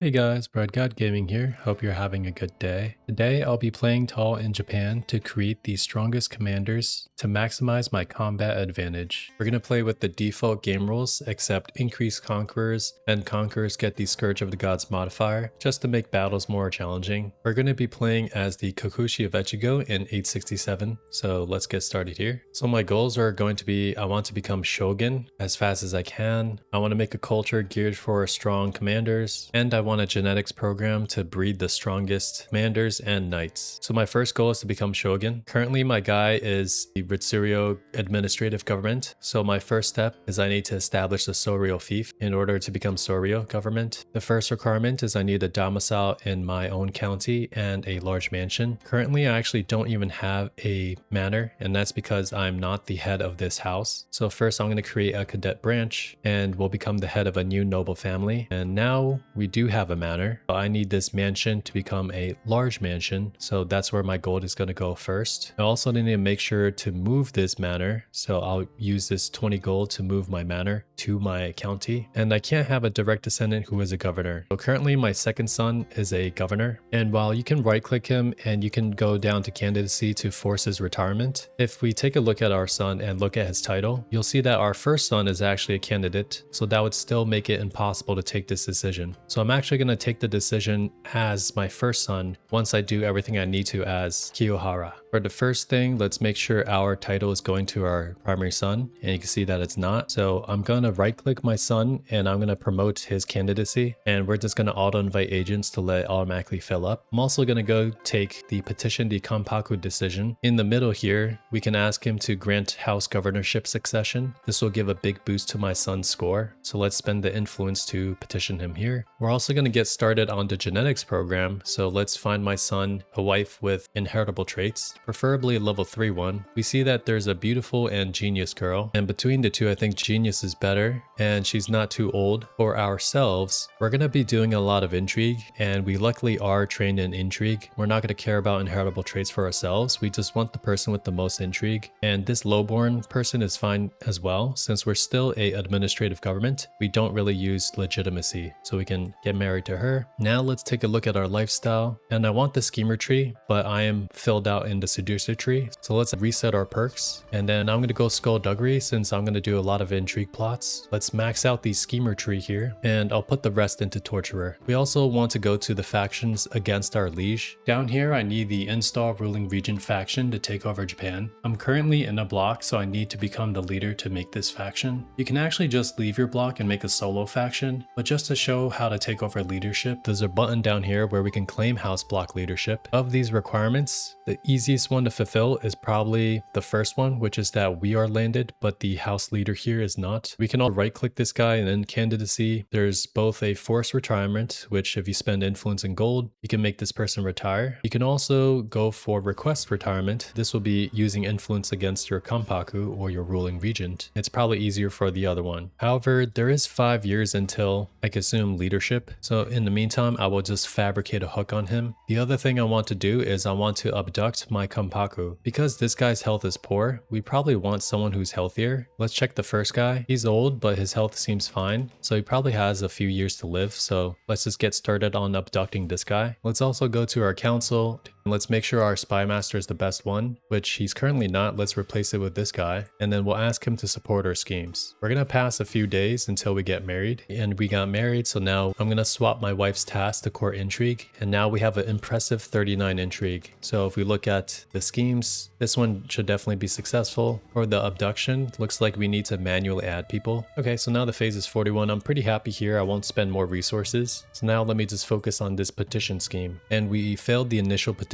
Hey guys, Bread God Gaming here. Hope you're having a good day. Today I'll be playing tall in Japan to create the strongest commanders to maximize my combat advantage. We're going to play with the default game rules except increase conquerors, and conquerors get the Scourge of the Gods modifier just to make battles more challenging. We're going to be playing as the Kokushi of Echigo in 867, so let's get started here. So my goals are going to be I want to become Shogun as fast as I can. I want to make a culture geared for strong commanders, and I want a genetics program to breed the strongest commanders and knights. So my first goal is to become Shogun. Currently my guy is the Ritsurio administrative government. So my first step is I need to establish the Soryo fief in order to become Soryo government. The first requirement is I need a domicile in my own county and a large mansion. Currently I actually don't even have a manor, and that's because I'm not the head of this house. So first I'm going to create a cadet branch and we'll become the head of a new noble family. And now we do have a manor. I need this mansion to become a large mansion, so that's where my gold is going to go first. I also need to make sure to move this manor, so I'll use this 20 gold to move my manor to my county. And I can't have a direct descendant who is a governor. So currently my second son is a governor, and while you can right click him and you can go down to candidacy to force his retirement, if we take a look at our son and look at his title, you'll see that our first son is actually a candidate, so that would still make it impossible to take this decision. So I'm actually going to take the decision as my first son once I do everything I need to as Kiyohara. For the first thing, let's make sure our title is going to our primary son, and you can see that it's not. So I'm going to right click my son and I'm going to promote his candidacy, and we're just going to auto invite agents to let it automatically fill up. I'm also going to go take the petition the Kanpaku decision. In the middle here, we can ask him to grant house governorship succession. This will give a big boost to my son's score. So let's spend the influence to petition him here. We're also going to get started on the genetics program. So let's find my son a wife with inheritable traits, preferably a level 3 one. We see that there's a beautiful and genius girl, and between the two I think genius is better, and she's not too old. For ourselves, we're going to be doing a lot of intrigue, and we luckily are trained in intrigue. We're not going to care about inheritable traits for ourselves. We just want the person with the most intrigue, and this lowborn person is fine as well. Since we're still a administrative government, we don't really use legitimacy, so we can get married to her. Now let's take a look at our lifestyle, and I want the schemer tree, but I am filled out in the seducer tree. So let's reset our perks, and then I'm going to go skullduggery since I'm going to do a lot of intrigue plots. Let's max out the schemer tree here, and I'll put the rest into torturer. We also want to go to the factions against our liege. Down here I need the install ruling region faction to take over Japan. I'm currently in a block, so I need to become the leader to make this faction. You can actually just leave your block and make a solo faction, but just to show how to take over leadership, there's a button down here where we can claim house block leadership. Of these requirements, the easiest one to fulfill is probably the first one, which is that we are landed, but the house leader here is not. We can all right click this guy, and in candidacy, there's both a forced retirement, which if you spend influence in gold, you can make this person retire. You can also go for request retirement. This will be using influence against your Kanpaku or your ruling regent. It's probably easier for the other one. However, there is 5 years until I can assume leadership. So in the meantime, I will just fabricate a hook on him. The other thing I want to do is I want to abduct my Kanpaku. Because this guy's health is poor, we probably want someone who's healthier. Let's check the first guy. He's old, but his health seems fine. So he probably has a few years to live. So let's just get started on abducting this guy. Let's also go to our council. Let's make sure our spy master is the best one, which he's currently not. Let's replace it with this guy, and then we'll ask him to support our schemes. We're gonna pass a few days until we get married, and we got married, so now I'm gonna swap my wife's task to court intrigue, and now we have an impressive 39 intrigue. So if we look at the schemes, this one should definitely be successful. For the abduction, looks like we need to manually add people. Okay, so now the phase is 41. I'm pretty happy here. I won't spend more resources. So now let me just focus on this petition scheme. And we failed the initial petition.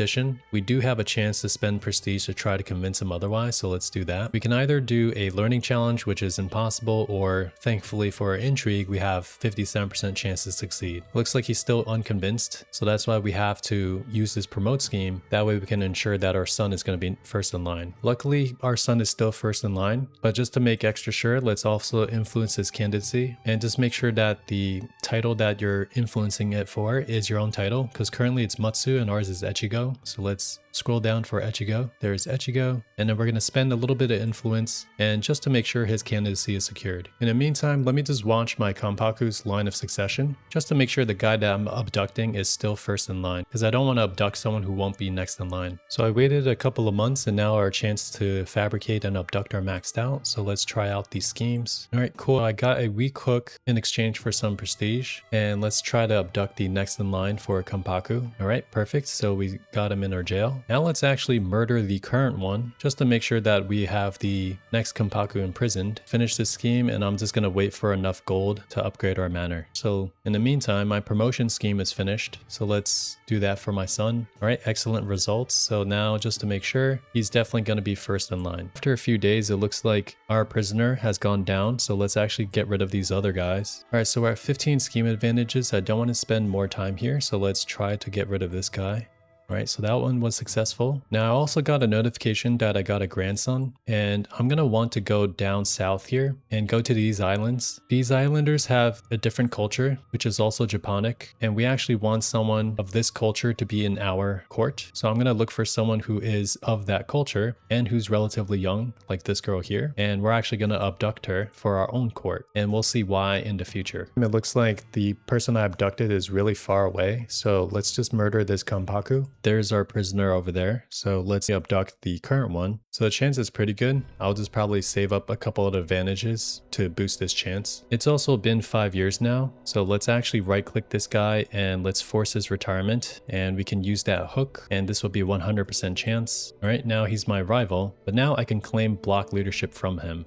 We do have a chance to spend prestige to try to convince him otherwise, so let's do that. We can either do a learning challenge, which is impossible, or thankfully for our intrigue, we have 57% chance to succeed. Looks like he's still unconvinced, so that's why we have to use this promote scheme. That way we can ensure that our son is going to be first in line. Luckily, our son is still first in line, but just to make extra sure, let's also influence his candidacy, and just make sure that the title that you're influencing it for is your own title, because currently it's Matsu and ours is Echigo. So let's scroll down for Echigo. There's Echigo, and then we're going to spend a little bit of influence and just to make sure his candidacy is secured. In the meantime, let me just watch my Kanpaku's line of succession just to make sure the guy that I'm abducting is still first in line, because I don't want to abduct someone who won't be next in line. So I waited a couple of months and now our chance to fabricate and abduct are maxed out. So let's try out these schemes. All right, cool. I got a weak hook in exchange for some prestige, and let's try to abduct the next in line for Kanpaku. All right, perfect. So we got him in our jail. Now let's actually murder the current one just to make sure that we have the next Kanpaku imprisoned. Finish this scheme, and I'm just going to wait for enough gold to upgrade our manor. So in the meantime, my promotion scheme is finished. So let's do that for my son. All right, excellent results. So now just to make sure, he's definitely going to be first in line. After a few days, it looks like our prisoner has gone down. So let's actually get rid of these other guys. All right, so we're at 15 scheme advantages. I don't want to spend more time here. So let's try to get rid of this guy. All right, so that one was successful. Now I also got a notification that I got a grandson, and I'm gonna want to go down south here and go to these islands. These islanders have a different culture, which is also Japonic, and we actually want someone of this culture to be in our court. So I'm gonna look for someone who is of that culture and who's relatively young, like this girl here, and we're actually gonna abduct her for our own court, and we'll see why in the future. It looks like the person I abducted is really far away, so let's just murder this Kanpaku. There's our prisoner over there. So let's abduct the current one. So the chance is pretty good. I'll just probably save up a couple of advantages to boost this chance. It's also been 5 years now. So let's actually right click this guy and let's force his retirement. And we can use that hook and this will be 100% chance. All right, now he's my rival, but now I can claim block leadership from him.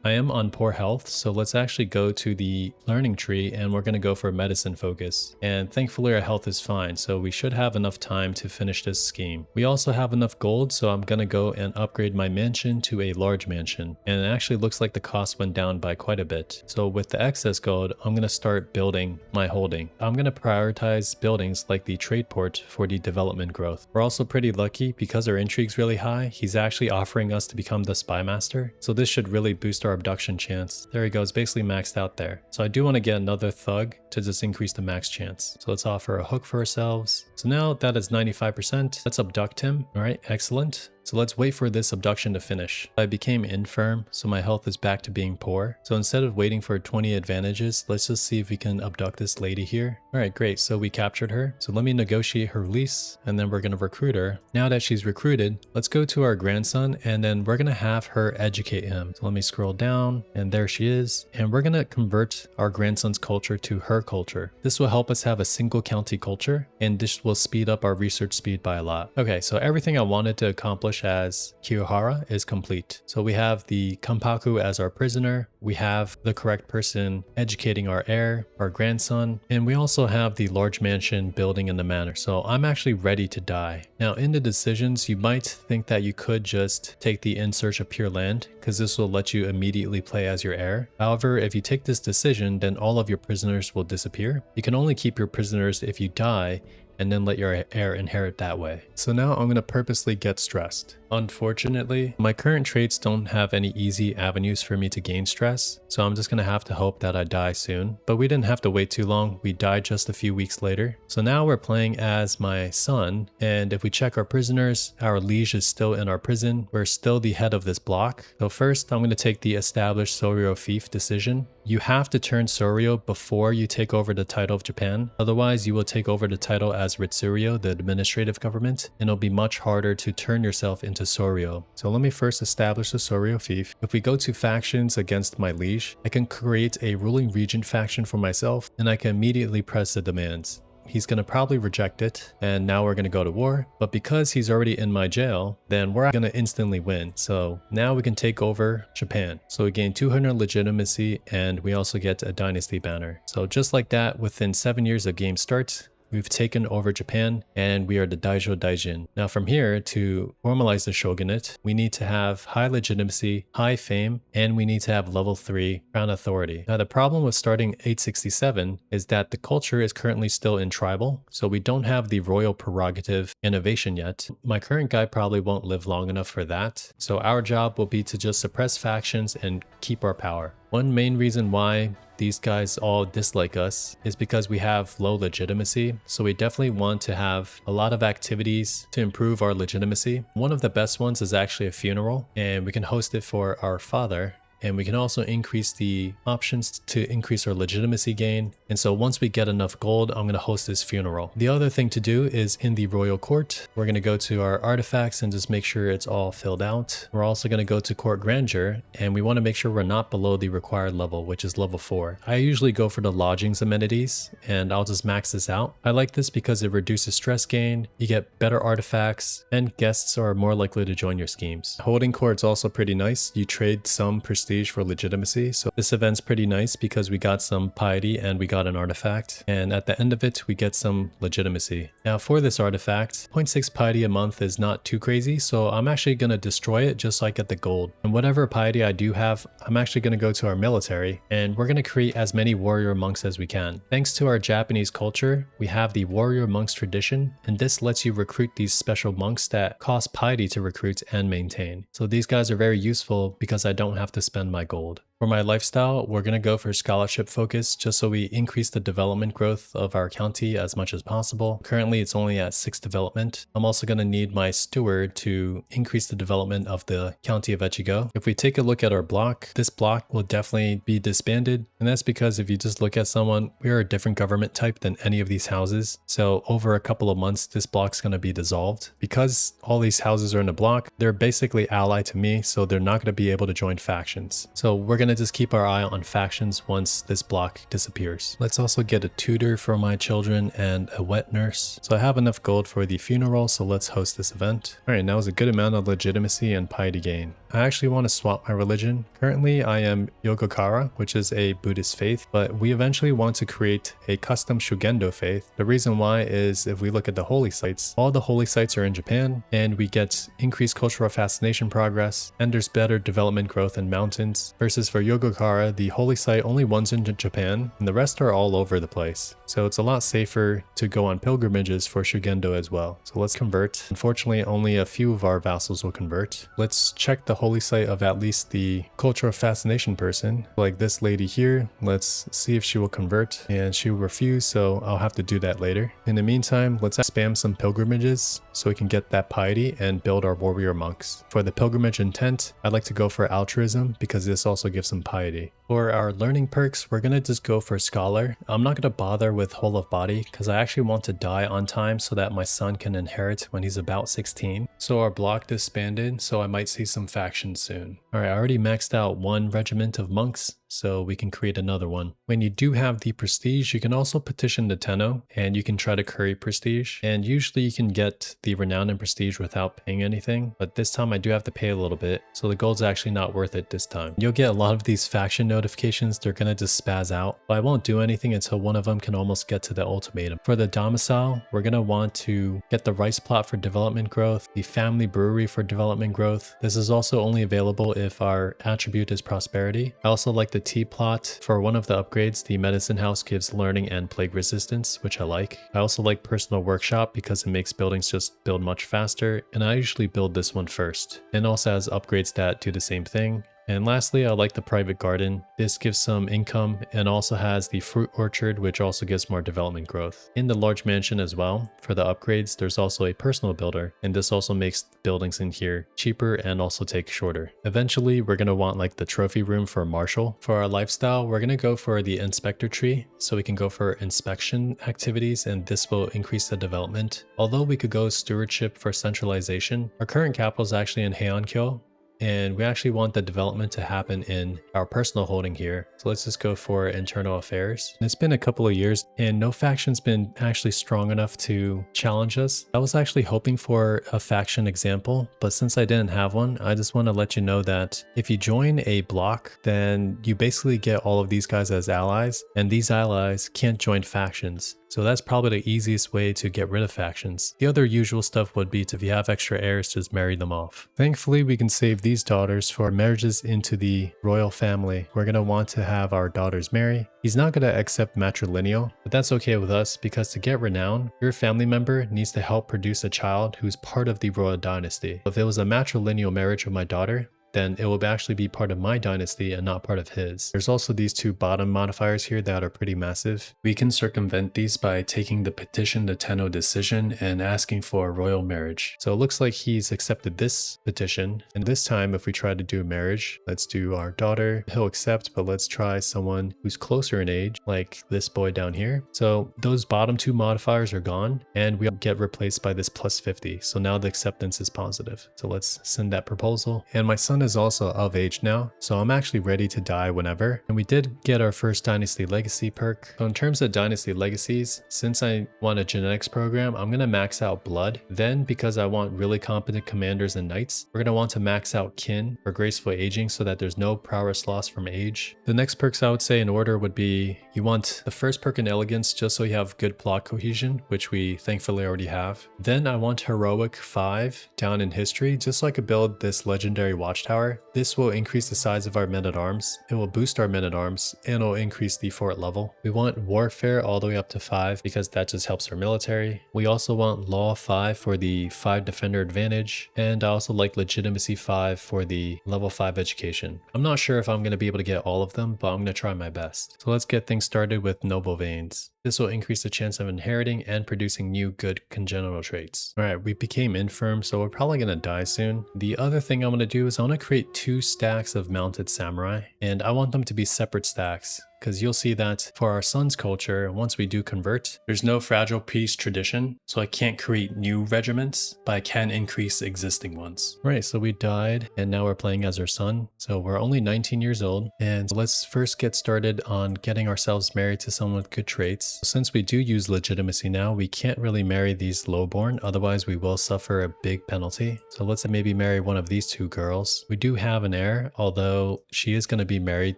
I am on poor health, so let's actually go to the learning tree and we're going to go for medicine focus. And thankfully our health is fine, so we should have enough time to finish this scheme. We also have enough gold, so I'm going to go and upgrade my mansion to a large mansion. And it actually looks like the cost went down by quite a bit. So with the excess gold, I'm going to start building my holding. I'm going to prioritize buildings like the trade port for the development growth. We're also pretty lucky because our intrigue's really high. He's actually offering us to become the spy master. So this should really boost our abduction chance. There he goes, basically maxed out there. So I do want to get another thug to just increase the max chance. So let's offer a hook for ourselves. So now that is 95%. Let's abduct him. All right, excellent. So let's wait for this abduction to finish. I became infirm, so my health is back to being poor. So instead of waiting for 20 advantages, let's just see if we can abduct this lady here. All right, great. So we captured her. So let me negotiate her release, and then we're going to recruit her. Now that she's recruited, let's go to our grandson, and then we're going to have her educate him. So let me scroll down, and there she is. And we're going to convert our grandson's culture to her culture. This will help us have a single county culture, and this will speed up our research speed by a lot. Okay, so everything I wanted to accomplish as Kiyohara is complete. So we have the Kanpaku as our prisoner, we have the correct person educating our heir, our grandson, and we also have the large mansion building in the manor. So I'm actually ready to die. Now in the decisions, you might think that you could just take the in search of pure land, because this will let you immediately play as your heir. However, if you take this decision, then all of your prisoners will disappear. You can only keep your prisoners if you die, and then let your heir inherit that way. So now I'm going to purposely get stressed. Unfortunately, my current traits don't have any easy avenues for me to gain stress, so I'm just going to have to hope that I die soon. But we didn't have to wait too long, we died just a few weeks later. So now we're playing as my son, and if we check our prisoners, our liege is still in our prison. We're still the head of this block. So first, I'm going to take the established Soryo fief decision. You have to turn Soryo before you take over the title of Japan. Otherwise, you will take over the title as Ritsuryo, the administrative government, and it'll be much harder to turn yourself into Soryo. So let me first establish the Soryo fief. If we go to factions against my liege, I can create a ruling regent faction for myself, and I can immediately press the demands. He's going to probably reject it, and now we're going to go to war. But because he's already in my jail, then we're going to instantly win. So now we can take over Japan. So we gain 200 legitimacy, and we also get a dynasty banner. So just like that, within 7 years of game start, we've taken over Japan, and we are the Daijo Daijin. Now from here, to formalize the shogunate, we need to have high legitimacy, high fame, and we need to have level 3 crown authority. Now the problem with starting 867 is that the culture is currently still in tribal, so we don't have the royal prerogative innovation yet. My current guy probably won't live long enough for that, so our job will be to just suppress factions and keep our power. One main reason why these guys all dislike us is because we have low legitimacy, so we definitely want to have a lot of activities to improve our legitimacy. One of the best ones is actually a funeral, and we can host it for our father. And we can also increase the options to increase our legitimacy gain. And so once we get enough gold, I'm going to host this funeral. The other thing to do is in the royal court, we're going to go to our artifacts and just make sure it's all filled out. We're also going to go to court grandeur, and we want to make sure we're not below the required level, which is level 4. I usually go for the lodgings amenities, and I'll just max this out. I like this because it reduces stress gain, you get better artifacts, and guests are more likely to join your schemes. Holding court's also pretty nice. You trade some prestige for legitimacy. So this event's pretty nice because we got some piety and we got an artifact. And at the end of it, we get some legitimacy. Now for this artifact, 0.6 piety a month is not too crazy. So I'm actually going to destroy it just so I get the gold. And whatever piety I do have, I'm actually going to go to our military and we're going to create as many warrior monks as we can. Thanks to our Japanese culture, we have the warrior monks tradition. And this lets you recruit these special monks that cost piety to recruit and maintain. So these guys are very useful because I don't have to spend my gold. For my lifestyle, we're going to go for scholarship focus just so we increase the development growth of our county as much as possible. Currently, it's only at 6 development. I'm also going to need my steward to increase the development of the county of Echigo. If we take a look at our block, this block will definitely be disbanded. And that's because if you just look at someone, we are a different government type than any of these houses. So over a couple of months, this block's going to be dissolved. Because all these houses are in a block, they're basically allied to me, so they're not going to be able to join factions. So we're going to just keep our eye on factions once this block disappears. Let's also get a tutor for my children and a wet nurse. So I have enough gold for the funeral, so let's host this event. Alright, now is a good amount of legitimacy and piety gain. I actually want to swap my religion. Currently, I am Yokohara, which is a Buddhist faith, but we eventually want to create a custom Shugendo faith. The reason why is if we look at the holy sites, all the holy sites are in Japan, and we get increased cultural fascination progress, and there's better development growth in mountains, versus for Yokohara, the holy site only one's in Japan, and the rest are all over the place. So it's a lot safer to go on pilgrimages for Shugendo as well. So let's convert. Unfortunately, only a few of our vassals will convert. Let's check the holy site of at least the cultural fascination person, like this lady here. Let's see if she will convert, and she will refuse, so I'll have to do that later. In the meantime, let's spam some pilgrimages so we can get that piety and build our warrior monks. For the pilgrimage intent, I'd like to go for altruism because this also gives some piety. For our learning perks, we're going to just go for scholar. I'm not going to bother with whole of body because I actually want to die on time so that my son can inherit when he's about 16. So our block disbanded, so I might see some factions soon. Alright, I already maxed out one regiment of monks, so we can create another one. When you do have the prestige, you can also petition the Tenno, and you can try to curry prestige. And usually you can get the renown and prestige without paying anything, but this time I do have to pay a little bit, so the gold's actually not worth it this time. You'll get a lot of these faction notifications, they're gonna just spaz out, but I won't do anything until one of them can almost get to the ultimatum. For the domicile, we're gonna want to get the rice plot for development growth, the family brewery for development growth. This is also only available if our attribute is prosperity. I also like the tea plot. For one of the upgrades, the medicine house gives learning and plague resistance, which I like. I also like personal workshop because it makes buildings just build much faster, and I usually build this one first. And also has upgrades that do the same thing. And lastly, I like the private garden. This gives some income and also has the fruit orchard, which also gives more development growth. In the large mansion as well, for the upgrades, there's also a personal builder, and this also makes buildings in here cheaper and also take shorter. Eventually, we're going to want like the trophy room for marshal. For our lifestyle, we're going to go for the inspector tree, so we can go for inspection activities, and this will increase the development. Although we could go stewardship for centralization, our current capital is actually in Heiankyo, and we actually want the development to happen in our personal holding here. So let's just go for internal affairs. And it's been a couple of years and no faction's been actually strong enough to challenge us. I was actually hoping for a faction example, but since I didn't have one, I just want to let you know that if you join a block, then you basically get all of these guys as allies, and these allies can't join factions. So that's probably the easiest way to get rid of factions. The other usual stuff would be to, if you have extra heirs, just marry them off. Thankfully, we can save these daughters for marriages into the royal family. We're going to want to have our daughters marry. He's not going to accept matrilineal, but that's okay with us because to get renown, your family member needs to help produce a child who's part of the royal dynasty. If it was a matrilineal marriage with my daughter, then it will actually be part of my dynasty and not part of his. There's also these two bottom modifiers here that are pretty massive. We can circumvent these by taking the petition to Tenno decision and asking for a royal marriage. So it looks like he's accepted this petition, and this time if we try to do a marriage, let's do our daughter. He'll accept, but let's try someone who's closer in age, like this boy down here. So those bottom two modifiers are gone, and we get replaced by this plus 50. So now the acceptance is positive. So let's send that proposal. And my son is also of age now, so I'm actually ready to die whenever. And we did get our first Dynasty Legacy perk. So in terms of Dynasty Legacies, since I want a genetics program, I'm going to max out blood. Then because I want really competent commanders and knights, we're going to want to max out kin or graceful aging so that there's no prowess loss from age. The next perks I would say in order would be you want the first perk in elegance just so you have good plot cohesion, which we thankfully already have. Then I want heroic 5 down in history just so I could build this legendary watchtower. This will increase the size of our men-at-arms, it will boost our men-at-arms, and it will increase the fort level. We want warfare all the way up to 5 because that just helps our military. We also want law 5 for the 5 defender advantage, and I also like legitimacy 5 for the level 5 education. I'm not sure if I'm going to be able to get all of them, but I'm going to try my best. So let's get things started with noble veins. This will increase the chance of inheriting and producing new good congenital traits. Alright, we became infirm, so we're probably going to die soon. The other thing I'm going to do is I want to create 2 stacks of mounted samurai, and I want them to be separate stacks. Because you'll see that for our son's culture, once we do convert, there's no fragile peace tradition, so I can't create new regiments, but I can increase existing ones. Right, so we died, and now we're playing as our son. So we're only 19 years old, and let's first get started on getting ourselves married to someone with good traits. Since we do use legitimacy now, we can't really marry these lowborn, otherwise we will suffer a big penalty. So let's maybe marry one of these 2 girls. We do have an heir, although she is going to be married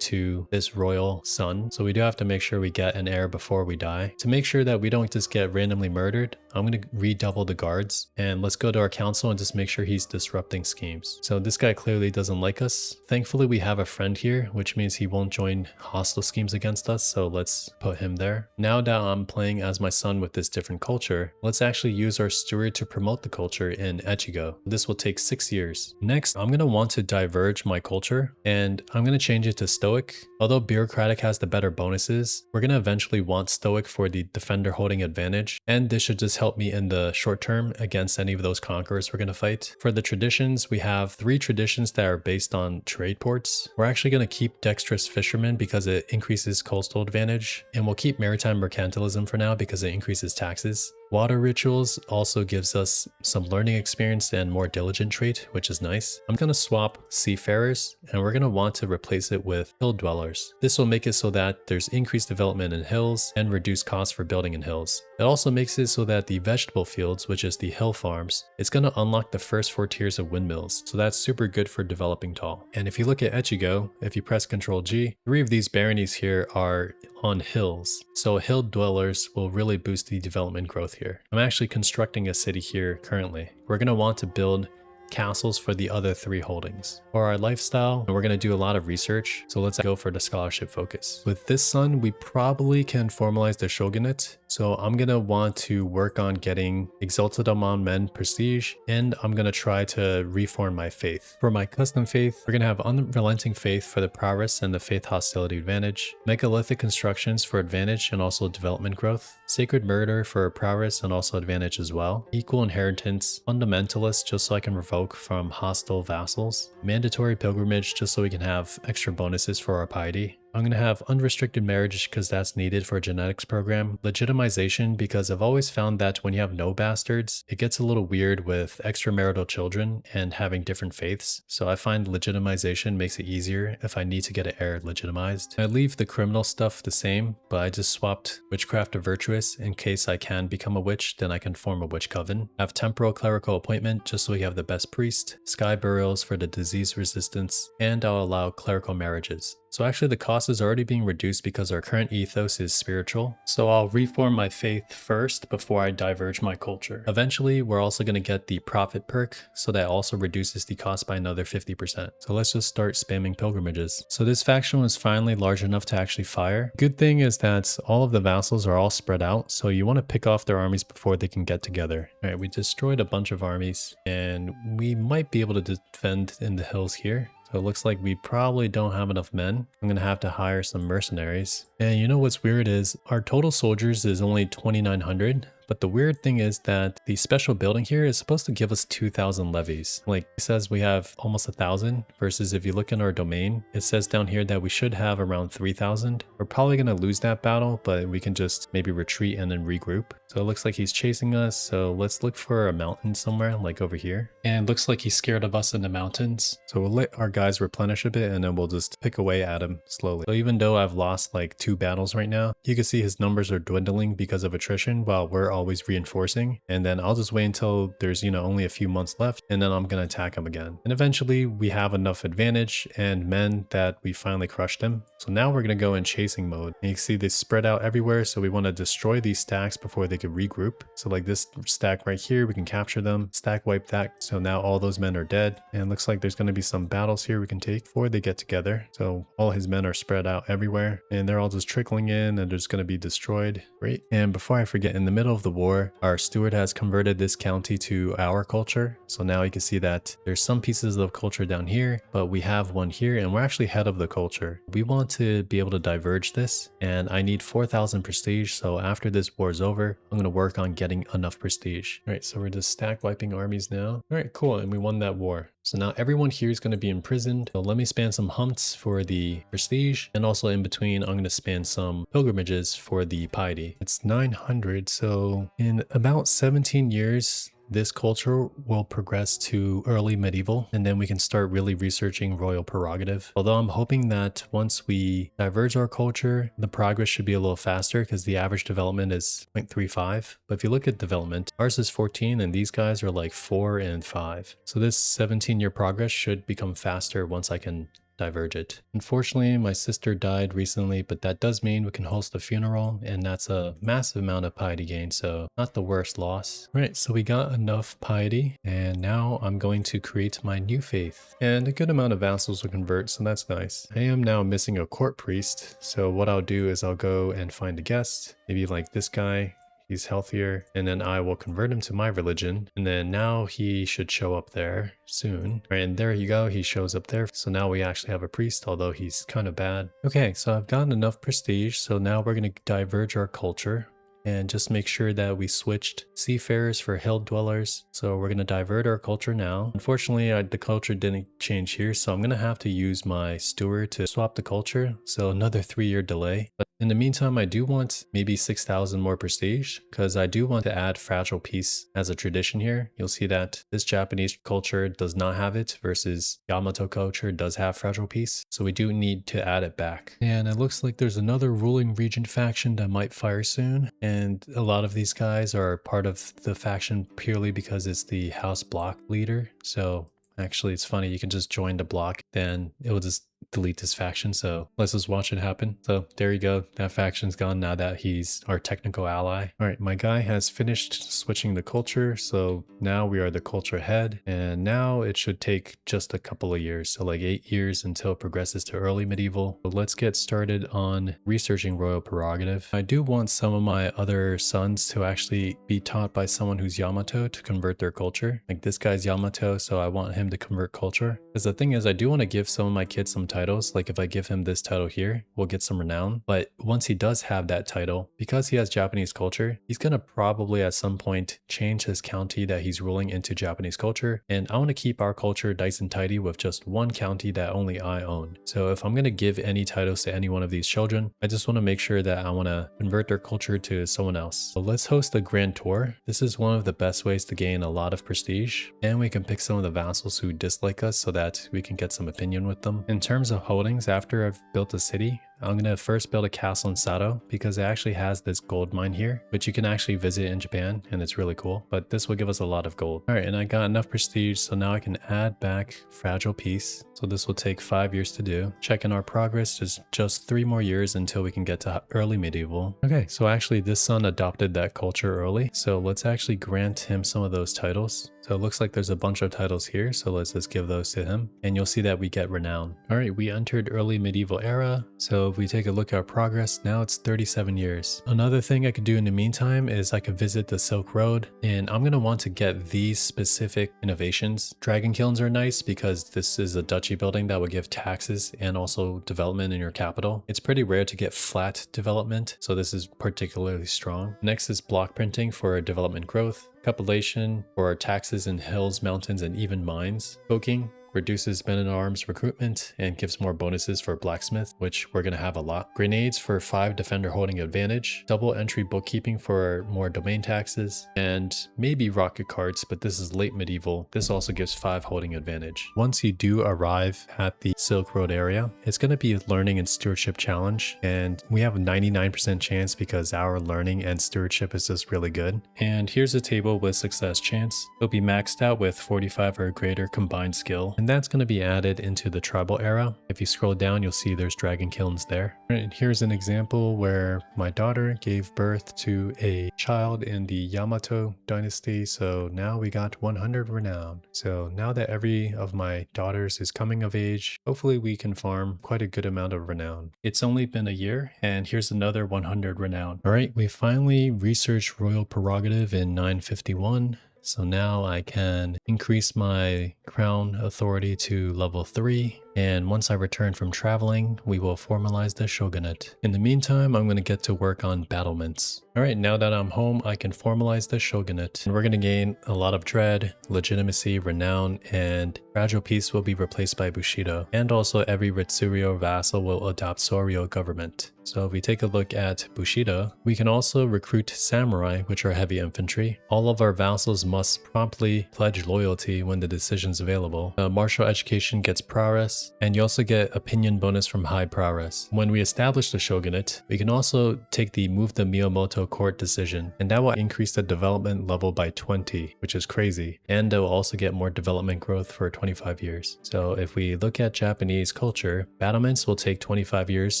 to this royal son. So we do have to make sure we get an heir before we die. To make sure that we don't just get randomly murdered, I'm going to redouble the guards, and let's go to our council and just make sure he's disrupting schemes. So this guy clearly doesn't like us. Thankfully we have a friend here, which means he won't join hostile schemes against us, so let's put him there. Now that I'm playing as my son with this different culture, let's actually use our steward to promote the culture in Echigo. This will take 6 years. Next, I'm going to want to diverge my culture, and I'm going to change it to stoic. Although bureaucratic has the better bonuses, we're going to eventually want stoic for the defender holding advantage, and this should just help me in the short term against any of those conquerors we're going to fight. For the traditions, we have 3 traditions that are based on trade ports. We're actually going to keep dexterous fisherman because it increases coastal advantage, and we'll keep maritime mercantilism for now because it increases taxes. Water rituals also gives us some learning experience and more diligent trait, which is nice. I'm going to swap seafarers, and we're going to want to replace it with hill dwellers. This will make it so that there's increased development in hills and reduced costs for building in hills. It also makes it so that the vegetable fields, which is the hill farms, it's going to unlock the first 4 tiers of windmills. So that's super good for developing tall. And if you look at Echigo, if you press Ctrl G, 3 of these baronies here are on hills. So hill dwellers will really boost the development growth here. I'm actually constructing a city here currently. We're going to want to build castles for the other 3 holdings. For our lifestyle, we're going to do a lot of research, so let's go for the scholarship focus. With this son, we probably can formalize the shogunate, so I'm going to want to work on getting exalted among men prestige, and I'm going to try to reform my faith. For my custom faith, we're going to have unrelenting faith for the prowess and the faith hostility advantage, megalithic constructions for advantage and also development growth, sacred murder for prowess and also advantage as well, equal inheritance, fundamentalist just so I can revoke from hostile vassals, mandatory pilgrimage just so we can have extra bonuses for our piety, I'm going to have unrestricted marriage because that's needed for a genetics program. Legitimization because I've always found that when you have no bastards, it gets a little weird with extramarital children and having different faiths. So I find legitimization makes it easier if I need to get an heir legitimized. I leave the criminal stuff the same, but I just swapped witchcraft to virtuous in case I can become a witch, then I can form a witch coven. I have temporal clerical appointment just so we have the best priest, sky burials for the disease resistance, and I'll allow clerical marriages. So actually the cost is already being reduced because our current ethos is spiritual. So I'll reform my faith first before I diverge my culture. Eventually, we're also going to get the profit perk, so that also reduces the cost by another 50%. So let's just start spamming pilgrimages. So this faction was finally large enough to actually fire. Good thing is that all of the vassals are all spread out, so you want to pick off their armies before they can get together. All right, we destroyed a bunch of armies, and we might be able to defend in the hills here. So it looks like we probably don't have enough men. I'm gonna have to hire some mercenaries. And you know what's weird is our total soldiers is only 2,900. But the weird thing is that the special building here is supposed to give us 2,000 levies. Like it says we have almost 1,000 versus if you look in our domain, it says down here that we should have around 3,000. We're probably going to lose that battle, but we can just maybe retreat and then regroup. So it looks like he's chasing us. So let's look for a mountain somewhere like over here. And it looks like he's scared of us in the mountains. So we'll let our guys replenish a bit and then we'll just pick away at him slowly. So even though I've lost like 2 battles right now, you can see his numbers are dwindling because of attrition while we're always reinforcing. And then I'll just wait until there's, only a few months left and then I'm going to attack him again. And eventually we have enough advantage and men that we finally crushed him. So now we're going to go in chasing mode. And you can see they spread out everywhere. So we want to destroy these stacks before they can regroup. So like this stack right here, we can capture them, stack wipe that. So now all those men are dead. And it looks like there's going to be some battles here we can take before they get together. So all his men are spread out everywhere and they're all just trickling in and they're just going to be destroyed. Great. And before I forget, in the middle of the war, our steward has converted this county to our culture. So now you can see that there's some pieces of culture down here, but we have one here and we're actually head of the culture. We want to be able to diverge this and I need 4,000 prestige. So after this war is over, I'm going to work on getting enough prestige. All right, so we're just stack wiping armies now. All right, cool. And we won that war. So now everyone here is going to be imprisoned. So let me span some humps for the prestige. And also in between, I'm going to span some pilgrimages for the piety. It's 900. So in about 17 years, this culture will progress to early medieval, and then we can start really researching royal prerogative. Although I'm hoping that once we diverge our culture, the progress should be a little faster because the average development is 0.35. But if you look at development, ours is 14 and these guys are like 4 and 5. So this 17-year progress should become faster once I can diverge it. Unfortunately, my sister died recently, but that does mean we can host a funeral, and that's a massive amount of piety gain, so not the worst loss. Right, so we got enough piety, and now I'm going to create my new faith. And a good amount of vassals will convert, so that's nice. I am now missing a court priest, so what I'll do is I'll go and find a guest, maybe like this guy. He's healthier, and then I will convert him to my religion, and then now he should show up there soon. All right, and there you go, he shows up there. So now we actually have a priest, although he's kind of bad. Okay, so I've gotten enough prestige, so now we're going to diverge our culture and just make sure that we switched seafarers for hill dwellers. So we're going to divert our culture now. Unfortunately, the culture didn't change here, so I'm going to have to use my steward to swap the culture. So another 3-year delay. But in the meantime, I do want maybe 6,000 more prestige because I do want to add fragile peace as a tradition here. You'll see that this Japanese culture does not have it versus Yamato culture does have fragile peace. So we do need to add it back. And it looks like there's another ruling region faction that might fire soon. And a lot of these guys are part of the faction purely because it's the house block leader. So actually it's funny, you can just join the block, then it will just delete this faction. So let's just watch it happen. So there you go, that faction's gone now that he's our technical ally. All right, my guy has finished switching the culture, so now we are the culture head, and now it should take just a couple of years, so like 8 years until it progresses to early medieval. So let's get started on researching royal prerogative. I do want some of my other sons to actually be taught by someone who's Yamato to convert their culture. Like this guy's Yamato, so I want him to convert culture. Because the thing is, I do want to give some of my kids some titles. Like if I give him this title here, we'll get some renown. But once he does have that title, because he has Japanese culture, he's going to probably at some point change his county that he's ruling into Japanese culture. And I want to keep our culture nice and tidy with just one county that only I own. So if I'm going to give any titles to any one of these children, I just want to make sure that I want to convert their culture to someone else. So let's host a grand tour. This is one of the best ways to gain a lot of prestige. And we can pick some of the vassals who dislike us so that we can get some opinion with them. In terms of holdings, after I've built a city, I'm going to first build a castle in Sato because it actually has this gold mine here, which you can actually visit in Japan, and it's really cool. But this will give us a lot of gold. All right, and I got enough prestige, so now I can add back fragile peace. So this will take 5 years to do. Checking our progress, there's just 3 more years until we can get to early medieval. Okay, so actually this son adopted that culture early, so let's actually grant him some of those titles. So it looks like there's a bunch of titles here, so let's just give those to him. And you'll see that we get renown. All right, we entered early medieval era. So if we take a look at our progress, now it's 37 years. Another thing I could do in the meantime is I could visit the Silk Road, and I'm going to want to get these specific innovations. Dragon kilns are nice because this is a duchy building that would give taxes and also development in your capital. It's pretty rare to get flat development, so this is particularly strong. Next is block printing for development growth. Capitulation for taxes in hills, mountains, and even mines. Revoking reduces men-at-arms recruitment and gives more bonuses for blacksmith, which we're going to have a lot. Grenades for 5 defender holding advantage. Double entry bookkeeping for more domain taxes. And maybe rocket carts, but this is late medieval. This also gives 5 holding advantage. Once you do arrive at the Silk Road area, it's going to be a learning and stewardship challenge. And we have a 99% chance because our learning and stewardship is just really good. And here's a table with success chance. It'll be maxed out with 45 or greater combined skill. And that's going to be added into the tribal era. If you scroll down, you'll see there's dragon kilns there. And here's an example where my daughter gave birth to a child in the Yamato dynasty. So now we got 100 renown. So now that every of my daughters is coming of age, hopefully we can farm quite a good amount of renown. It's only been a year, and here's another 100 renown. All right, we finally researched royal prerogative in 951. So now I can increase my crown authority to level 3. And once I return from traveling, we will formalize the shogunate. In the meantime, I'm going to get to work on battlements. Alright, now that I'm home, I can formalize the shogunate. And we're going to gain a lot of dread, legitimacy, renown, and fragile peace will be replaced by Bushido. And also every Ritsuryo vassal will adopt Soryo government. So if we take a look at Bushido, we can also recruit samurai, which are heavy infantry. All of our vassals must promptly pledge loyalty when the decision's available. Martial education gets prowess, and you also get opinion bonus from high prowess. When we establish the shogunate, we can also take the move the Miyamoto court decision, and that will increase the development level by 20, which is crazy. And it will also get more development growth for 25 years. So if we look at Japanese culture, battlements will take 25 years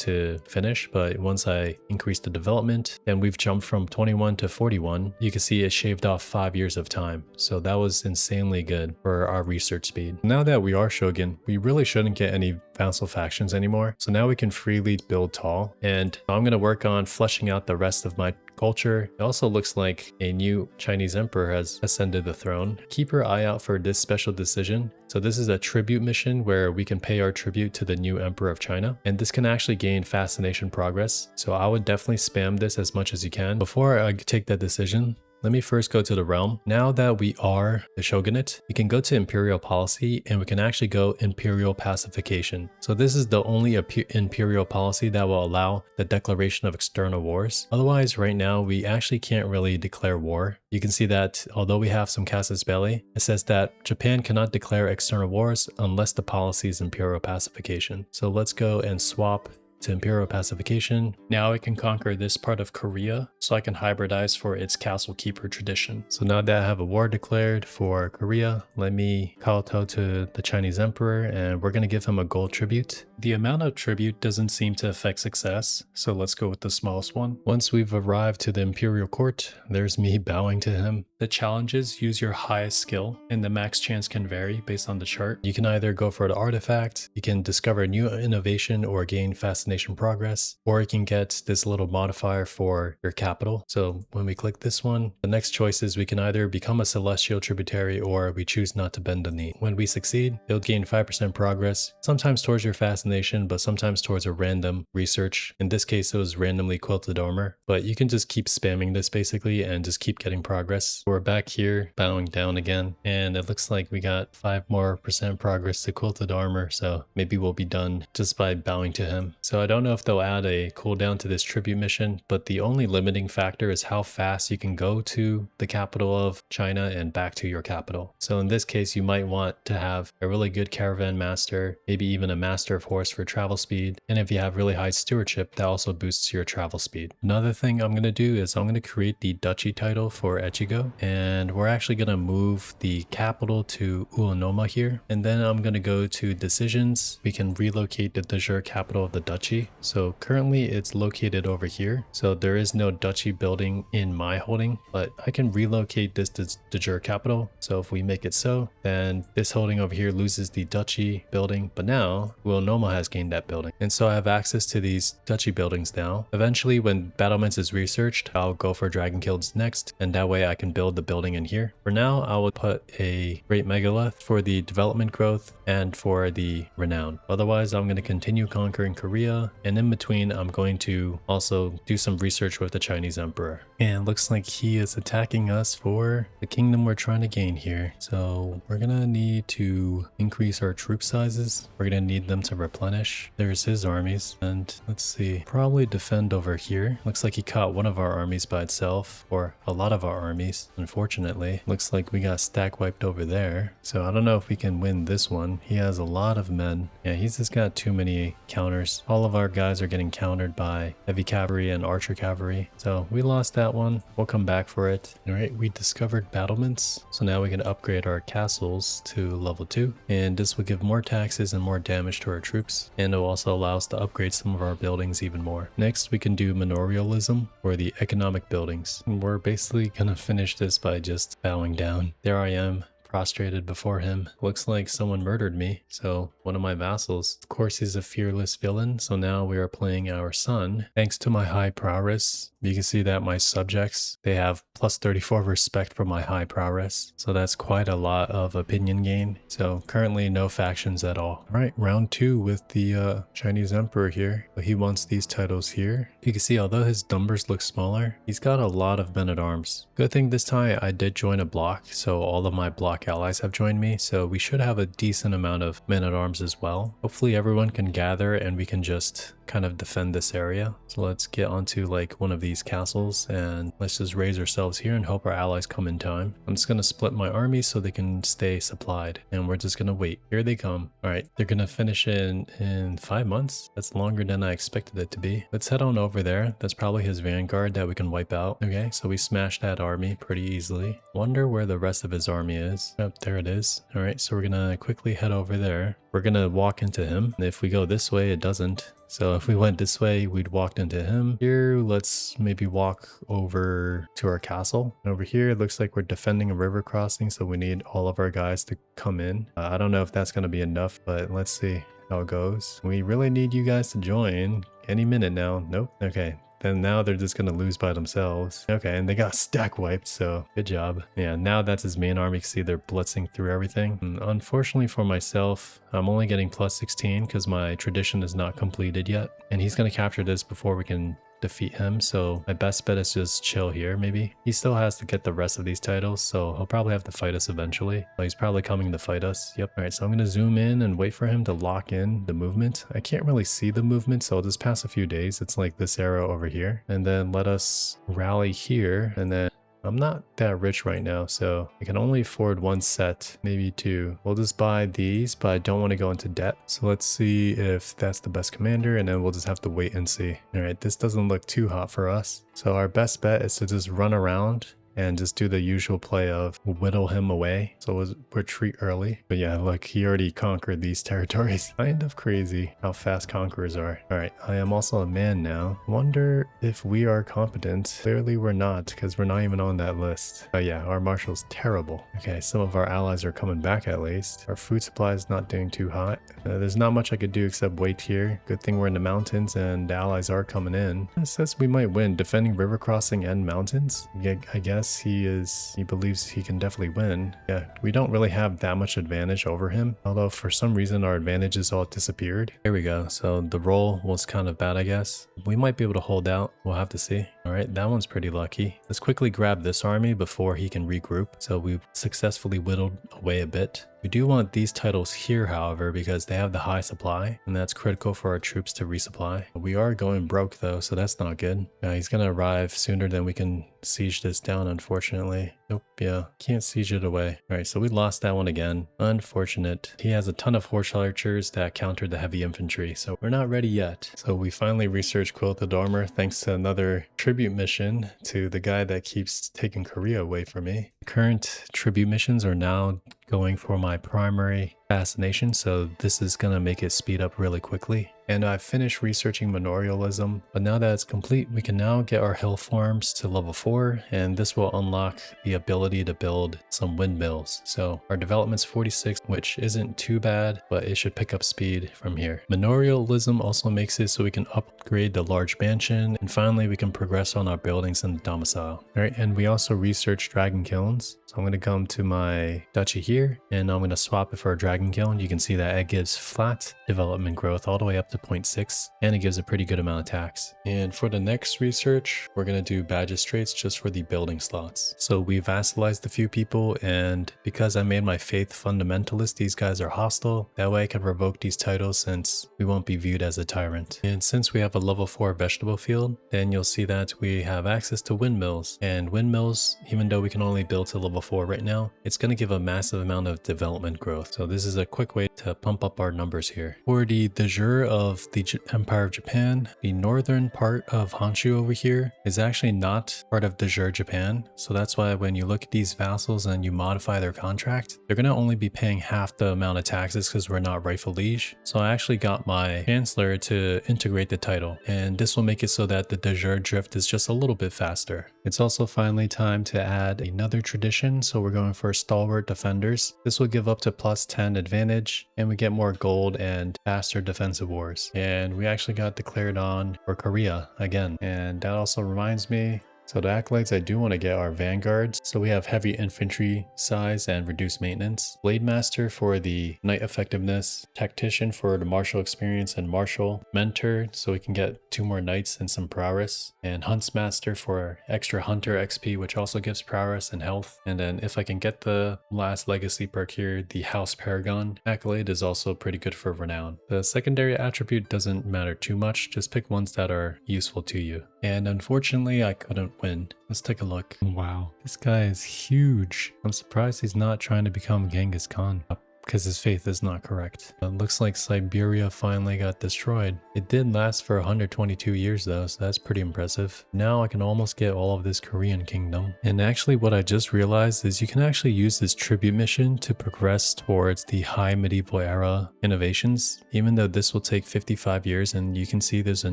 to finish, but once I increase the development, then we've jumped from 21 to 41. You can see it shaved off 5 years of time. So that was insanely good for our research speed. Now that we are shogun, we really shouldn't get any vassal factions anymore. So now we can freely build tall, and I'm going to work on fleshing out the rest of my culture. It also looks like a new Chinese emperor has ascended the throne. Keep your eye out for this special decision. So this is a tribute mission where we can pay our tribute to the new emperor of China, and this can actually gain fascination progress. So I would definitely spam this as much as you can. Before I take that decision, let me first go to the realm. Now that we are the shogunate, we can go to imperial policy and we can actually go imperial pacification. So this is the only imperial policy that will allow the declaration of external wars. Otherwise, right now, we actually can't really declare war. You can see that although we have some casus belli, it says that Japan cannot declare external wars unless the policy is imperial pacification. So let's go and swap to imperial pacification. Now I can conquer this part of Korea, so I can hybridize for its castle keeper tradition. So now that I have a war declared for Korea, let me kowtow to the Chinese emperor, and we're going to give him a gold tribute. The amount of tribute doesn't seem to affect success, so let's go with the smallest one. Once we've arrived to the imperial court, there's me bowing to him. The challenges use your highest skill, and the max chance can vary based on the chart. You can either go for the artifact, you can discover a new innovation or gain fascination progress, or you can get this little modifier for your capital. So when we click this one, the next choice is we can either become a celestial tributary or we choose not to bend the knee. When we succeed, it'll gain 5% progress, sometimes towards your fascination, but sometimes towards a random research. In this case, it was randomly quilted armor, but you can just keep spamming this basically and just keep getting progress. We're back here bowing down again, and it looks like we got 5% more progress to quilted armor, so maybe we'll be done just by bowing to him. So I don't know if they'll add a cooldown to this tribute mission, but the only limiting factor is how fast you can go to the capital of China and back to your capital. So in this case, you might want to have a really good caravan master, maybe even a master of horse for travel speed, and if you have really high stewardship, that also boosts your travel speed. Another thing I'm going to do is I'm going to create the duchy title for Echigo, and we're actually going to move the capital to Ulanoma here, and then I'm going to go to decisions. We can relocate the de jure capital of the duchy duchy. So currently it's located over here. So there is no duchy building in my holding, but I can relocate this to the jure capital. So if we make it so, then this holding over here loses the duchy building, but now Noma has gained that building. And so I have access to these duchy buildings now. Eventually when battlements is researched, I'll go for dragon guilds next, and that way I can build the building in here. For now, I will put a great megalith for the development growth and for the renown. Otherwise, I'm going to continue conquering Korea, and in between, I'm going to also do some research with the Chinese emperor. And looks like he is attacking us for the kingdom we're trying to gain here. So we're going to need to increase our troop sizes. We're going to need them to replenish. There's his armies, and let's see, probably defend over here. Looks like he caught one of our armies by itself, or a lot of our armies. Unfortunately, looks like we got stack wiped over there. So I don't know if we can win this one. He has a lot of men. Yeah, he's just got too many counters. All of our guys are getting countered by heavy cavalry and archer cavalry. So we lost that one. We'll come back for it. All right, we discovered battlements. So now we can upgrade our castles to level 2. And this will give more taxes and more damage to our troops. And it will also allow us to upgrade some of our buildings even more. Next, we can do manorialism, or the economic buildings. And we're basically gonna finish this by just bowing down. There I am, prostrated before him. Looks like someone murdered me, so one of my vassals. Of course, he's a fearless villain, so now we are playing our son. Thanks to my high prowess, you can see that my subjects, they have plus 34 respect for my high prowess, so that's quite a lot of opinion gain. So currently no factions at all. All right, round 2 with the Chinese emperor here. He wants these titles here. You can see, although his numbers look smaller, he's got a lot of men-at-arms. Good thing this time I did join a block, so all of my block allies have joined me, so we should have a decent amount of men-at-arms as well. Hopefully everyone can gather and we can just kind of defend this area. So let's get onto like one of these castles and let's just raise ourselves here and hope our allies come in time. I'm just gonna split my army so they can stay supplied, and we're just gonna wait. Here they come. All right, they're gonna finish in 5 months. That's longer than I expected it to be. Let's head on over there. That's probably his vanguard that we can wipe out. Okay, so we smashed that army pretty easily. Wonder where the rest of his army is. Oh, there it is. All right, so we're gonna quickly head over there. We're gonna walk into him. If we go this way, it doesn't. So if we went this way, we'd walked into him. Here, let's maybe walk over to our castle. And over here, it looks like we're defending a river crossing, so we need all of our guys to come in. I don't know if that's gonna be enough, but let's see how it goes. We really need you guys to join any minute now. Nope. Okay. Then now they're just gonna lose by themselves. Okay, and they got stack wiped, so good job. Yeah, now that's his main army. You can see they're blitzing through everything. And unfortunately for myself, I'm only getting plus 16 because my tradition is not completed yet. And he's gonna capture this before we can defeat him, so my best bet is just chill here. Maybe he still has to get the rest of these titles, so he'll probably have to fight us eventually. Well, he's probably coming to fight us. Yep. All right, so I'm gonna zoom in and wait for him to lock in the movement. I can't really see the movement, so I'll just pass a few days. It's like this arrow over here, and then let us rally here, and then I'm not that rich right now, so I can only afford one set, maybe two. We'll just buy these, but I don't want to go into debt. So let's see if that's the best commander, and then we'll just have to wait and see. All right, this doesn't look too hot for us. So our best bet is to just run around and just do the usual play of whittle him away. So we'll retreat early. But yeah, look, he already conquered these territories. Kind of crazy how fast conquerors are. All right, I am also a man now. Wonder if we are competent. Clearly we're not, because we're not even on that list. Oh yeah, our marshal's terrible. Okay, some of our allies are coming back at least. Our food supply is not doing too hot. There's not much I could do except wait here. Good thing we're in the mountains and the allies are coming in. It says we might win defending river crossing and mountains. Yeah, I guess he believes he can definitely win. Yeah, we don't really have that much advantage over him, although for some reason our advantages all disappeared. Here we go. So the roll was kind of bad, I guess. We might be able to hold out. We'll have to see. All right, that one's pretty lucky. Let's quickly grab this army before he can regroup. So we've successfully whittled away a bit. We do want these titles here, however, because they have the high supply, and that's critical for our troops to resupply. We are going broke though, so that's not good. He's gonna arrive sooner than we can siege this down, unfortunately. Nope, yeah, can't siege it away. All right, so we lost that one again. Unfortunate. He has a ton of horse archers that countered the heavy infantry, so we're not ready yet. So we finally researched quilted armor thanks to another tribute mission to the guy that keeps taking Korea away from me. Current tribute missions are now going for my primary fascination, so this is gonna make it speed up really quickly. And I've finished researching manorialism, but now that it's complete, we can now get our hill farms to level 4, and this will unlock the ability to build some windmills. So our development's 46, which isn't too bad, but it should pick up speed from here. Manorialism also makes it so we can upgrade the large mansion, and finally we can progress on our buildings in the domicile. Alright, and we also researched dragon kilns. So I'm going to come to my duchy here, and I'm going to swap it for a dragon kiln. You can see that it gives flat development growth all the way up to 0.6, and it gives a pretty good amount of tax. And for the next research, we're going to do magistrates just for the building slots. So we vassalized a few people, and because I made my faith fundamentalist, these guys are hostile. That way I can revoke these titles since we won't be viewed as a tyrant. And since we have a level 4 vegetable field, then you'll see that we have access to windmills. And windmills, even though we can only build to level 4 right now, it's going to give a massive amount of development growth. So this is a quick way to pump up our numbers here. For the jure of the Empire of Japan, the northern part of Honshu over here is actually not part of jure Japan. So that's why when you look at these vassals and you modify their contract, they're going to only be paying half the amount of taxes because we're not rightful liege. So I actually got my chancellor to integrate the title, and this will make it so that the jure drift is just a little bit faster. It's also finally time to add another tradition, so we're going for stalwart defenders. This will give up to +10 advantage, and we get more gold and faster defensive wars. And we actually got declared on for Korea again, and that also reminds me, so the accolades I do want to get are vanguards. So we have heavy infantry size and reduced maintenance. Blade master for the knight effectiveness. Tactician for the martial experience and martial. Mentor so we can get 2 more knights and some prowess. And huntsmaster for extra hunter XP, which also gives prowess and health. And then if I can get the last legacy perk here, the house paragon accolade is also pretty good for renown. The secondary attribute doesn't matter too much. Just pick ones that are useful to you. And unfortunately, I couldn't win. Let's take a look. Wow, this guy is huge. I'm surprised he's not trying to become Genghis Khan, because his faith is not correct. It looks like Iberia finally got destroyed. It did last for 122 years though, so that's pretty impressive. Now I can almost get all of this Korean kingdom. And actually what I just realized is you can actually use this tribute mission to progress towards the high medieval era innovations, even though this will take 55 years, and you can see there's a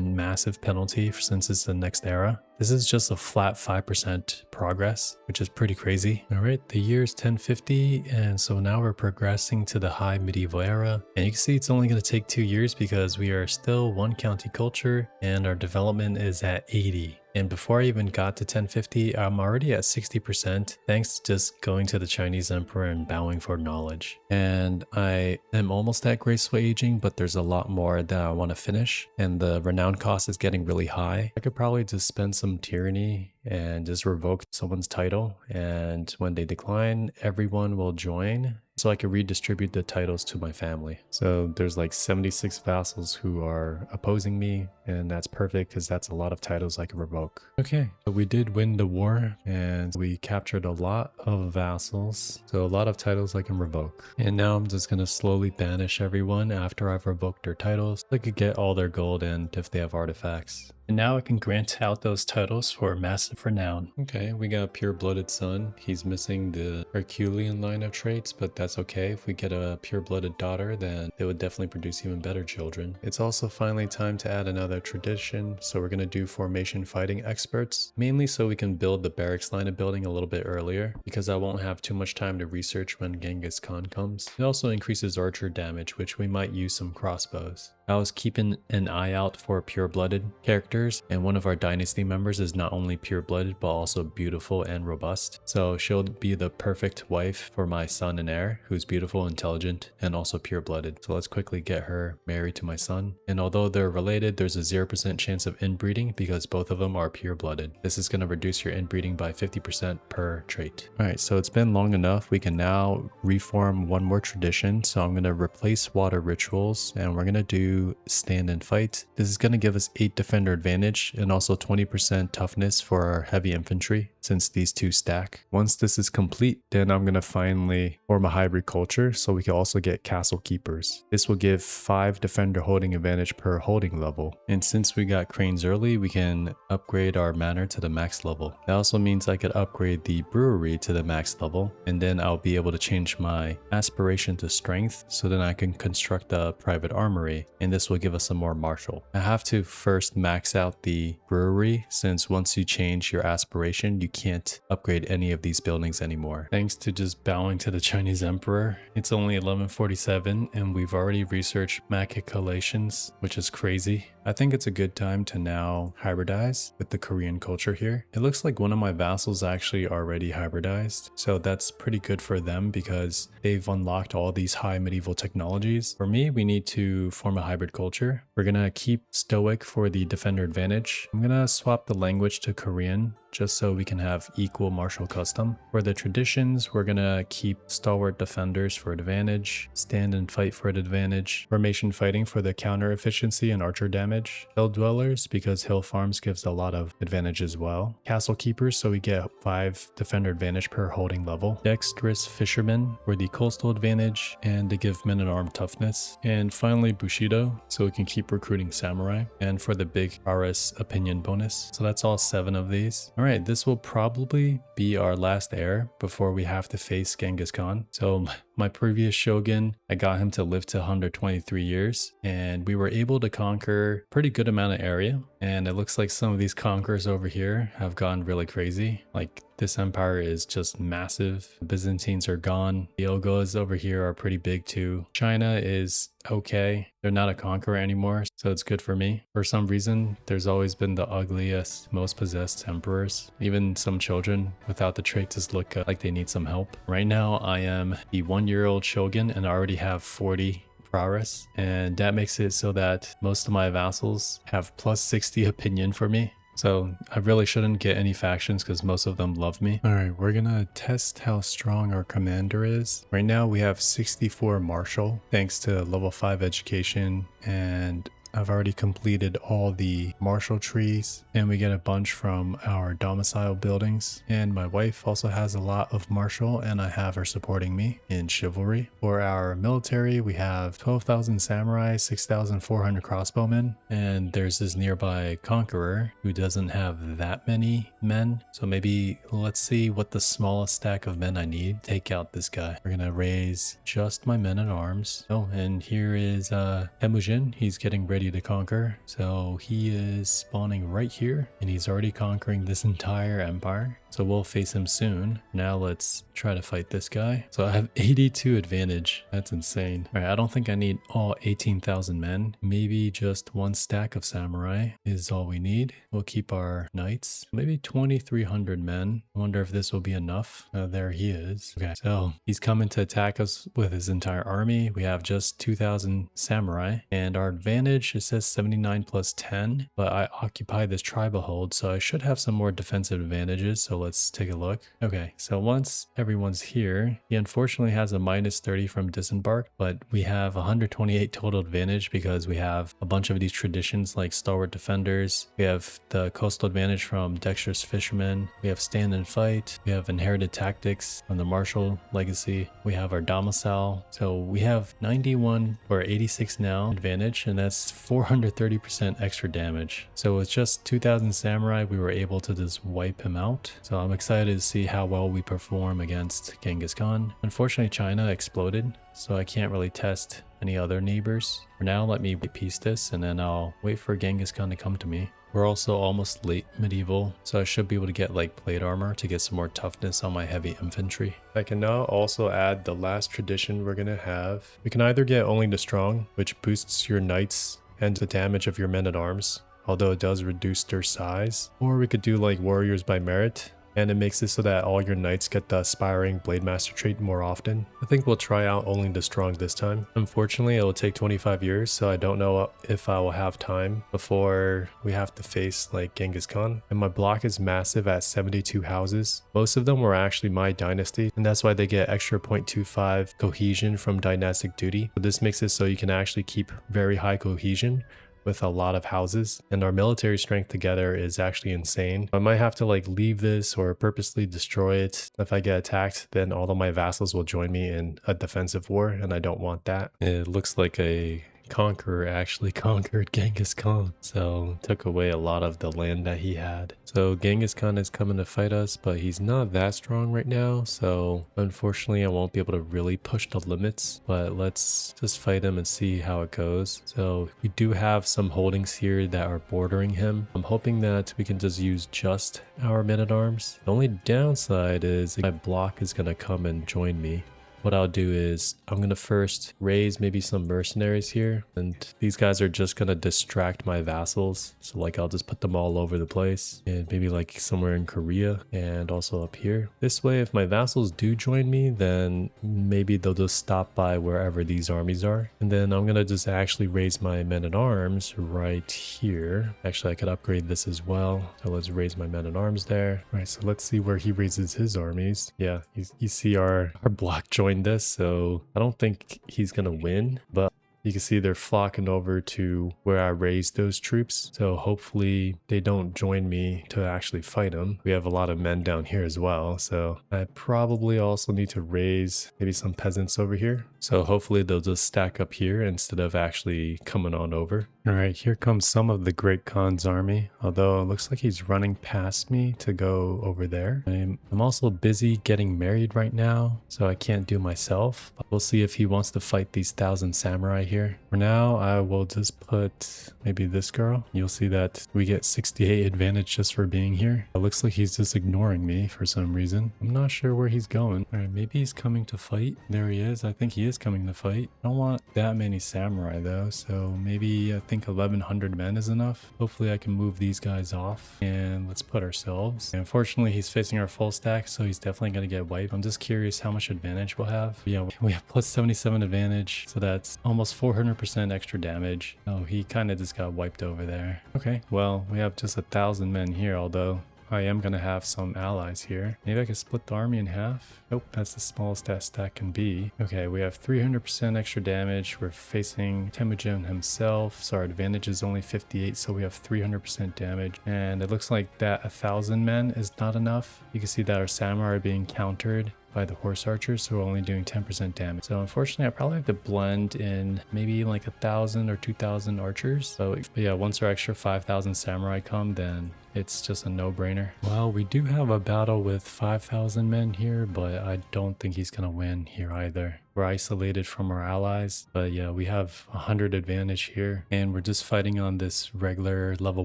massive penalty since it's the next era. This is just a flat 5% progress, which is pretty crazy. All right, the year is 1050, and so now we're progressing to the high medieval era. And you can see it's only going to take 2 years because we are still 1 county culture, and our development is at 80. And before I even got to 1050, I'm already at 60% thanks to just going to the Chinese emperor and bowing for knowledge. And I am almost at graceful aging, but there's a lot more that I want to finish. And the renown cost is getting really high. I could probably just spend some tyranny and just revoke someone's title. And when they decline, everyone will join, so I can redistribute the titles to my family. So there's like 76 vassals who are opposing me, and that's perfect because that's a lot of titles I can revoke. Okay, so we did win the war, and we captured a lot of vassals, so a lot of titles I can revoke. And now I'm just gonna slowly banish everyone after I've revoked their titles. I could get all their gold and if they have artifacts. And now I can grant out those titles for massive renown. Okay, we got a pure-blooded son. He's missing the Herculean line of traits, but that's okay. If we get a pure-blooded daughter, then it would definitely produce even better children. It's also finally time to add another tradition, so we're going to do formation fighting experts, mainly so we can build the barracks line of building a little bit earlier, because I won't have too much time to research when Genghis Khan comes. It also increases archer damage, which we might use some crossbows. I was keeping an eye out for pure-blooded characters, and one of our dynasty members is not only pure-blooded but also beautiful and robust. So she'll be the perfect wife for my son and heir, who's beautiful, intelligent, and also pure-blooded. So let's quickly get her married to my son. And although they're related, there's a 0% chance of inbreeding because both of them are pure-blooded. This is going to reduce your inbreeding by 50% per trait. Alright, so it's been long enough. We can now reform one more tradition. So I'm going to replace water rituals, and we're going to do stand and fight. This is going to give us 8 defender advantage advantage and also 20% toughness for our heavy infantry since these two stack. Once this is complete, then I'm going to finally form a hybrid culture so we can also get castle keepers. This will give 5 defender holding advantage per holding level. And since we got cranes early, we can upgrade our manor to the max level. That also means I could upgrade the brewery to the max level, and then I'll be able to change my aspiration to strength so then I can construct a private armory, and this will give us some more martial. I have to first max out the brewery since once you change your aspiration, you can't upgrade any of these buildings anymore. Thanks to just bowing to the Chinese emperor, it's only 1147 and we've already researched Coronations, which is crazy. I think it's a good time to now hybridize with the Korean culture here. It looks like one of my vassals actually already hybridized, so that's pretty good for them because they've unlocked all these high medieval technologies. For me, we need to form a hybrid culture. We're gonna keep Stoic for the defender advantage. I'm gonna swap the language to Korean just so we can have equal martial custom. For the traditions, we're gonna keep stalwart defenders for advantage, stand and fight for an advantage, formation fighting for the counter efficiency and archer damage, hill dwellers because hill farms gives a lot of advantage as well, castle keepers so we get 5 defender advantage per holding level, dexterous fishermen for the coastal advantage and to give men at arm toughness, and finally Bushido so we can keep recruiting samurai, and for the big RS opinion bonus. So that's all 7 of these. Alright, this will probably be our last heir before we have to face Genghis Khan. So my previous shogun, I got him to live to 123 years and we were able to conquer a pretty good amount of area. And it looks like some of these conquerors over here have gone really crazy. Like this empire is just massive. The Byzantines are gone. The Oghuz over here are pretty big too. China is okay. They're not a conqueror anymore, so it's good for me. For some reason, there's always been the ugliest, most possessed emperors. Even some children without the trait just look like they need some help. Right now, I am the 1-year-old shogun and I already have 40 prowess, and that makes it so that most of my vassals have plus 60 opinion for me. So I really shouldn't get any factions because most of them love me. All right, we're gonna test how strong our commander is. Right now we have 64 martial thanks to level 5 education, and I've already completed all the martial trees, and we get a bunch from our domicile buildings. And my wife also has a lot of martial, and I have her supporting me in chivalry. For our military, we have 12,000 samurai, 6,400 crossbowmen, and there's this nearby conqueror who doesn't have that many men. So maybe let's see what the smallest stack of men I need. Take out this guy. We're gonna raise just my men at arms. Oh, and here is Temujin. He's getting ready to conquer, so he is spawning right here and he's already conquering this entire empire, so we'll face him soon. Now let's try to fight this guy. So I have 82 advantage. That's insane. All right, I don't think I need all 18,000 men. Maybe just 1 stack of samurai is all we need. We'll keep our knights, maybe 2,300 men. I wonder if this will be enough. There he is. Okay, so he's coming to attack us with his entire army. We have just 2,000 samurai, and our advantage, it says 79 plus 10, but I occupy this tribal hold, so I should have some more defensive advantages. So let's take a look. Okay, so once everyone's here, he unfortunately has a minus 30 from disembark, but we have 128 total advantage because we have a bunch of these traditions like stalwart defenders. We have the coastal advantage from dexterous fishermen. We have stand and fight. We have inherited tactics from the martial legacy. We have our domicile. So we have 91 or 86 now advantage, and that's 430% extra damage. So with just 2,000 samurai, we were able to just wipe him out. So I'm excited to see how well we perform against Genghis Khan. Unfortunately, China exploded, so I can't really test any other neighbors. For now, let me piece this and then I'll wait for Genghis Khan to come to me. We're also almost late medieval, so I should be able to get like plate armor to get some more toughness on my heavy infantry. I can now also add the last tradition we're gonna have. We can either get only the strong, which boosts your knights and the damage of your men at arms, although it does reduce their size, or we could do like warriors by merit, and it makes it so that all your knights get the aspiring blade master trait more often. I think we'll try out only the strong this time. Unfortunately, it will take 25 years, so I don't know if I will have time before we have to face like Genghis Khan. And my block is massive at 72 houses. Most of them were actually my dynasty, and that's why they get extra 0.25 cohesion from dynastic duty. But this makes it so you can actually keep very high cohesion with a lot of houses, and our military strength together is actually insane. I might have to like leave this or purposely destroy it. If I get attacked, then all of my vassals will join me in a defensive war, and I don't want that. It looks like a conqueror actually conquered Genghis Khan, so took away a lot of the land that he had. So Genghis Khan is coming to fight us, but he's not that strong right now, so unfortunately I won't be able to really push the limits, but let's just fight him and see how it goes. So we do have some holdings here that are bordering him. I'm hoping that we can just use just our men-at-arms. The only downside is my block is going to come and join me. What I'll do is I'm going to first raise maybe some mercenaries here, and these guys are just going to distract my vassals. So like I'll just put them all over the place, and maybe like somewhere in Korea and also up here. This way, if my vassals do join me, then maybe they'll just stop by wherever these armies are. And then I'm going to just actually raise my men-at-arms right here. Actually, I could upgrade this as well. So let's raise my men-at-arms there. All right, so let's see where he raises his armies. Yeah, you see our block joined this, so I don't think he's gonna win, but you can see they're flocking over to where I raised those troops. So hopefully they don't join me to actually fight them. We have a lot of men down here as well. So I probably also need to raise maybe some peasants over here. So hopefully they'll just stack up here instead of actually coming on over. All right, here comes some of the Great Khan's army, although it looks like he's running past me to go over there. I'm also busy getting married right now, so I can't do myself. We'll see if he wants to fight these 1,000 samurai here. For now, I will just put maybe this girl. You'll see that we get 68 advantage just for being here. It looks like he's just ignoring me for some reason. I'm not sure where he's going. All right, maybe he's coming to fight. There he is. I think he is coming to fight. I don't want that many samurai though, so maybe I think 1,100 men is enough. Hopefully I can move these guys off, and let's put ourselves. And unfortunately, he's facing our full stack, so he's definitely going to get wiped. I'm just curious how much advantage we'll have. But yeah, we have plus 77 advantage, so that's almost 400% extra damage. Oh, he kind of just got wiped over there. Okay, well, we have just 1,000 men here, although I am going to have some allies here. Maybe I could split the army in half. Nope, that's the smallest that stack can be. Okay, we have 300% extra damage. We're facing Temujin himself, so our advantage is only 58, so we have 300% damage. And it looks like that 1,000 men is not enough. You can see that our samurai are being countered by the horse archers, so we're only doing 10% damage. So unfortunately, I probably have to blend in maybe like 1,000 or 2,000 archers. So yeah, once our extra 5,000 samurai come, then it's just a no-brainer. Well, we do have a battle with 5,000 men here, but I don't think he's gonna win here either. We're isolated from our allies, but yeah, we have 100 advantage here, and we're just fighting on this regular level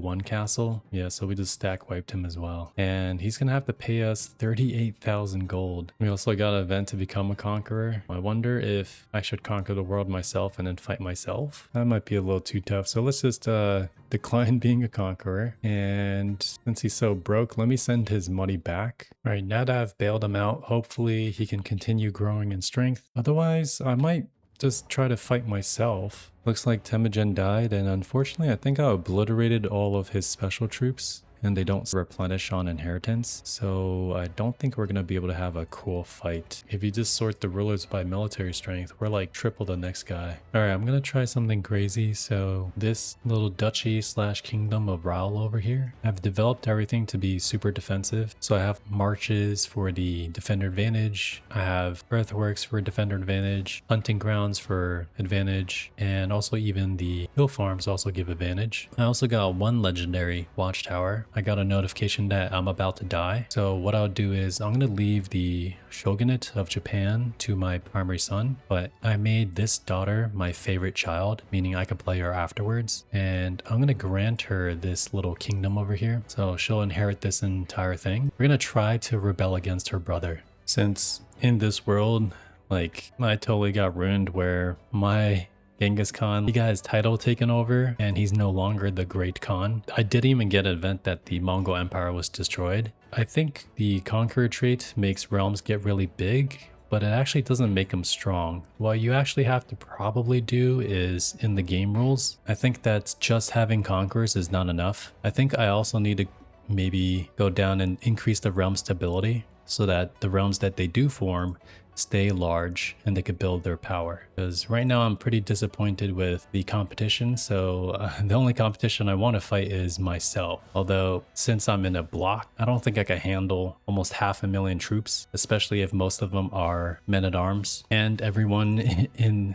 1 castle. Yeah, so we just stack wiped him as well, and he's gonna have to pay us 38,000 gold. We also got an event to become a conqueror. I wonder if I should conquer the world myself and then fight myself. That might be a little too tough, so let's just decline being a conqueror. And since he's so broke, let me send his money back. All right, now that I've bailed him out, hopefully he can continue growing in strength. Otherwise, I might just try to fight myself. Looks like Temujin died, and unfortunately I think I obliterated all of his special troops, and they don't replenish on inheritance, so I don't think we're gonna be able to have a cool fight. If you just sort the rulers by military strength, we're like triple the next guy. Alright, I'm gonna try something crazy. So this little duchy slash kingdom of Raoul over here, I've developed everything to be super defensive. So I have marches for the defender advantage, I have earthworks for defender advantage, hunting grounds for advantage, and also even the hill farms also give advantage. I also got one legendary watchtower. I got a notification that I'm about to die. So what I'll do is I'm going to leave the Shogunate of Japan to my primary son, but I made this daughter my favorite child, meaning I could play her afterwards. And I'm going to grant her this little kingdom over here. So she'll inherit this entire thing. We're going to try to rebel against her brother. Since in this world, like, I totally got ruined where my Genghis Khan, he got his title taken over and he's no longer the Great Khan. I didn't even get an event that the Mongol Empire was destroyed. I think the Conqueror trait makes realms get really big, but it actually doesn't make them strong. What you actually have to probably do is in the game rules. I think that just having conquerors is not enough. I think I also need to maybe go down and increase the realm stability so that the realms that they do form stay large and they could build their power. Because right now I'm pretty disappointed with the competition. So the only competition I want to fight is myself. Although since I'm in a block, I don't think I can handle almost 500,000 troops, especially if most of them are men at arms. And everyone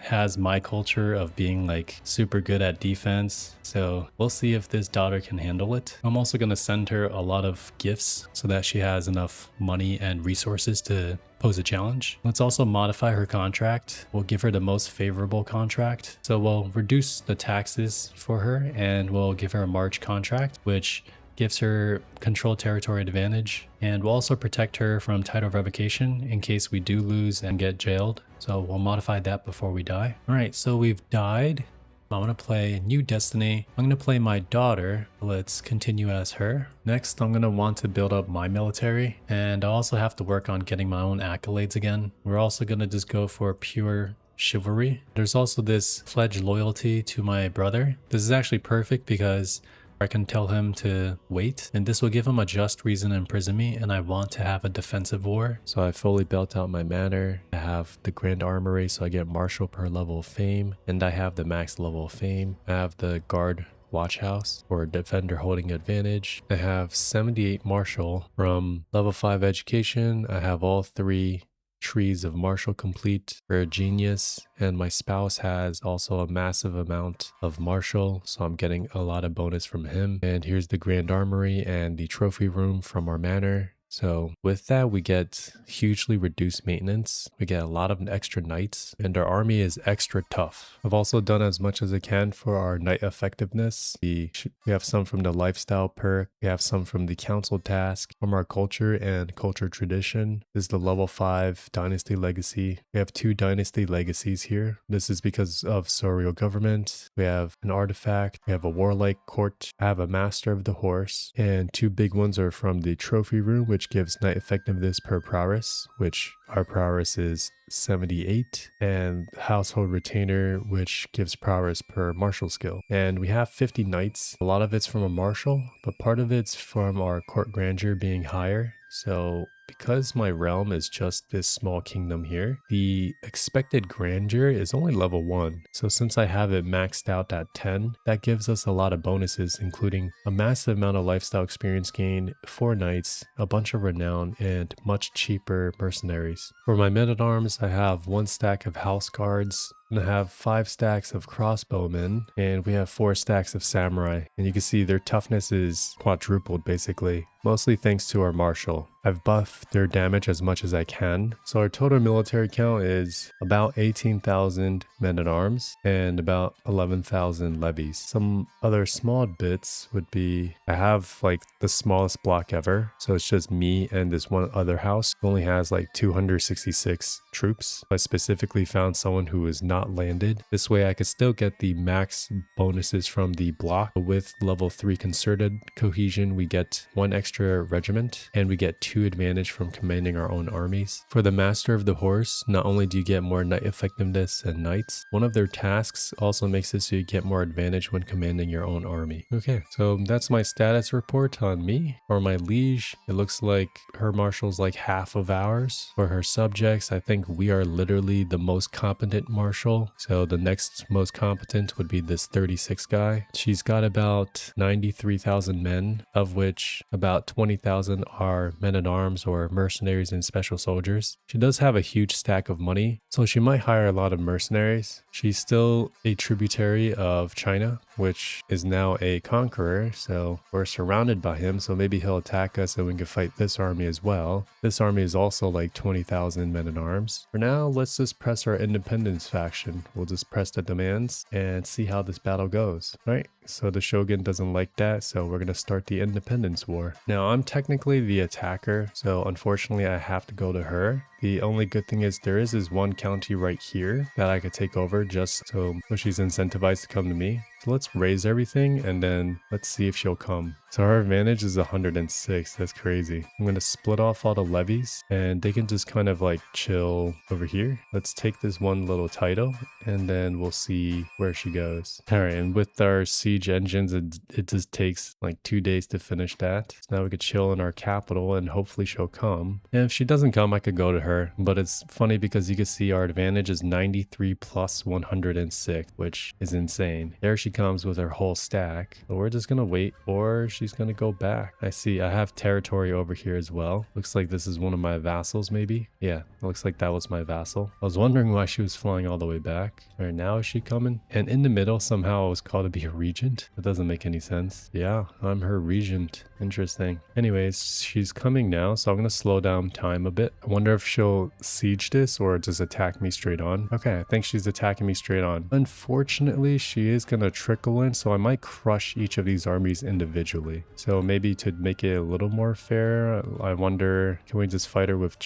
has my culture of being like super good at defense. So we'll see if this daughter can handle it. I'm also going to send her a lot of gifts so that she has enough money and resources to pose a challenge. Let's also modify her contract. We'll give her the most favorable contract. So we'll reduce the taxes for her and we'll give her a March contract, which gives her control territory advantage. And we'll also protect her from title revocation in case we do lose and get jailed. So we'll modify that before we die. All right, so we've died. I want to play New Destiny. I'm going to play my daughter. Let's continue as her. Next, I'm going to want to build up my military. And I also have to work on getting my own accolades again. We're also going to just go for pure chivalry. There's also this pledge loyalty to my brother. This is actually perfect because I can tell him to wait, and this will give him a just reason to imprison me, and I want to have a defensive war. So I fully built out my manor. I have the Grand Armory, so I get Marshal per level of fame, and I have the max level of fame. I have the Guard Watch House for Defender holding advantage. I have 78 Marshal from level 5 education. I have all 3 trees of Marshal complete for a genius, and my spouse has also a massive amount of Marshal, so I'm getting a lot of bonus from him. And here's the Grand Armory and the trophy room from our manor. So with that, we get hugely reduced maintenance. We get a lot of extra knights, and our army is extra tough. I've also done as much as I can for our knight effectiveness. We have some from the lifestyle perk. We have some from the council task, from our culture and culture tradition. This is the level 5 Dynasty Legacy. We have 2 Dynasty Legacies here. This is because of Sorial government. We have an artifact. We have a warlike court. I have a master of the horse, and 2 big ones are from the trophy room, which gives knight effectiveness per prowess, which our prowess is 78, and household retainer, which gives prowess per martial skill. And we have 50 knights. A lot of it's from a martial, but part of it's from our court grandeur being higher. So because my realm is just this small kingdom here, the expected grandeur is only level 1. So since I have it maxed out at 10, that gives us a lot of bonuses, including a massive amount of lifestyle experience gain, 4 knights, a bunch of renown, and much cheaper mercenaries. For my men-at-arms, I have 1 stack of house guards, and I have 5 stacks of crossbowmen, and we have 4 stacks of samurai. And you can see their toughness is quadrupled basically, mostly thanks to our martial. I've buffed their damage as much as I can. So our total military count is about 18,000 men-at-arms and about 11,000 levies. Some other small bits would be, I have like the smallest block ever. So it's just me and this one other house who only has like 266 troops. I specifically found someone who is not landed. This way I could still get the max bonuses from the block. With level 3 concerted cohesion, we get 1 extra regiment and we get 2 advantage from commanding our own armies. For the master of the horse, not only do you get more knight effectiveness and knights, one of their tasks also makes it so you get more advantage when commanding your own army. Okay, so that's my status report on me. For my liege, it looks like her marshal's like half of ours. For her subjects, I think we are literally the most competent marshal. So the next most competent would be this 36 guy. She's got about 93,000 men, of which about 20,000 are men-at-arms or mercenaries and special soldiers. She does have a huge stack of money, so she might hire a lot of mercenaries. She's still a tributary of China, which is now a conqueror, so we're surrounded by him, so maybe he'll attack us and we can fight this army as well. This army is also like 20,000 men-at-arms. For now, let's just press our independence faction. We'll just press the demands and see how this battle goes. All right, so the Shogun doesn't like that, so we're going to start the independence war. Now, I'm technically the attacker, so unfortunately I have to go to her. The only good thing is there is this one county right here that I could take over just so she's incentivized to come to me. So let's raise everything and then let's see if she'll come. So our advantage is 106. That's crazy. I'm going to split off all the levies and they can just kind of like chill over here. Let's take this one little title and then we'll see where she goes. All right. And with our siege engines, it just takes like 2 days to finish that. So now we could chill in our capital and hopefully she'll come. And if she doesn't come, I could go to her. But it's funny because you can see our advantage is 93 plus 106, which is insane. There she comes with her whole stack. So we're just going to wait, or she's going to go back. I see I have territory over here as well. Looks like this is one of my vassals maybe. Yeah, it looks like that was my vassal. I was wondering why she was flying all the way back. All right, now is she coming? And in the middle somehow I was called to be a regent. That doesn't make any sense. Yeah, I'm her regent. Interesting. Anyways, she's coming now, so I'm going to slow down time a bit. I wonder if she'll siege this or just attack me straight on. Okay, I think she's attacking me straight on. Unfortunately, she is going to trickle in, so I might crush each of these armies individually. So maybe to make it a little more fair, I wonder, can we just fight her with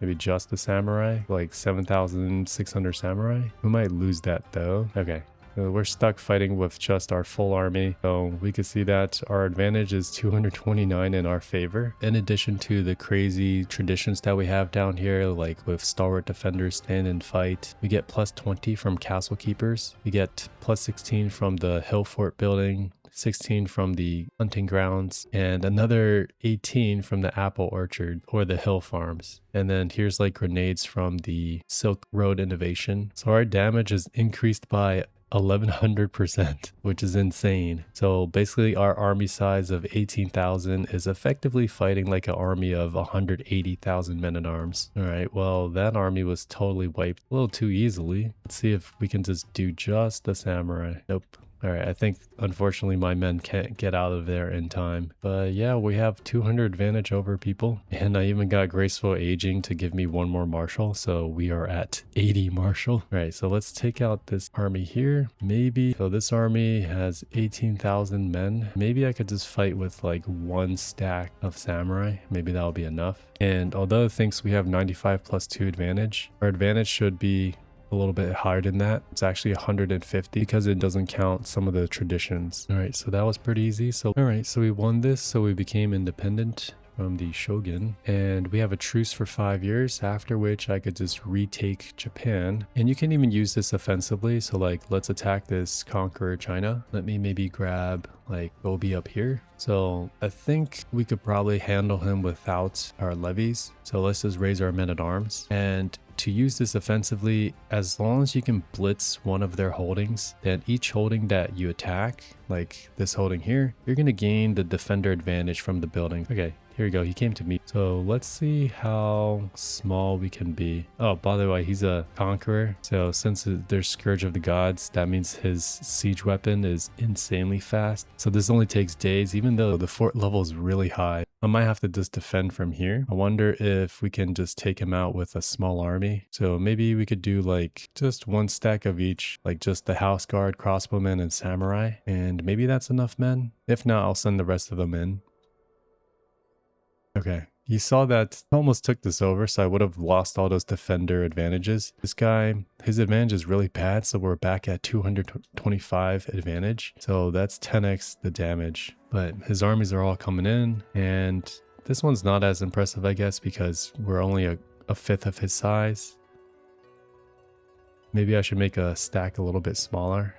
maybe just the samurai? Like 7,600 samurai? We might lose that though. Okay. We're stuck fighting with just our full army, so we can see that our advantage is 229 in our favor. In addition to the crazy traditions that we have down here, like with stalwart defenders stand and fight, we get plus 20 from castle keepers, we get plus 16 from the hill fort building, 16 from the hunting grounds, and another 18 from the apple orchard or the hill farms. And then here's like grenades from the Silk Road innovation. So our damage is increased by 1100%, which is insane. So basically our army size of 18,000 is effectively fighting like an army of 180,000 men at arms. All right, well, that army was totally wiped a little too easily. Let's see if we can just do just the samurai. Nope. All right, I think unfortunately my men can't get out of there in time. But yeah, we have 200 advantage over people. And I even got graceful aging to give me one more marshal. So we are at 80 marshal. All right, so let's take out this army here. Maybe, so this army has 18,000 men. Maybe I could just fight with like one stack of samurai. Maybe that'll be enough. And although it thinks we have 95 plus 2 advantage, our advantage should be a little bit higher than that. It's actually 150 because it doesn't count some of the traditions. All right, so that was pretty easy. So all right, so we won this, so we became independent from the Shogun, and we have a truce for 5 years, after which I could just retake Japan. And you can even use this offensively, so like let's attack this conqueror China. Let me maybe grab like Gobi up here. So I think we could probably handle him without our levies. So let's just raise our men at arms. And to use this offensively, as long as you can blitz one of their holdings, then each holding that you attack, like this holding here, you're going to gain the defender advantage from the building. Okay, here we go. He came to me. So let's see how small we can be. Oh, by the way, he's a conqueror. So since there's Scourge of the Gods, that means his siege weapon is insanely fast. So this only takes days, even though the fort level is really high. I might have to just defend from here. I wonder if we can just take him out with a small army. So maybe we could do like just one stack of each, like just the house guard, crossbowmen, and samurai. And maybe that's enough men. If not, I'll send the rest of them in. Okay. You saw that I almost took this over, so I would have lost all those defender advantages. This guy, his advantage is really bad, so we're back at 225 advantage. So that's 10x the damage. But his armies are all coming in, and this one's not as impressive, I guess, because we're only a fifth of his size. Maybe I should make a stack a little bit smaller.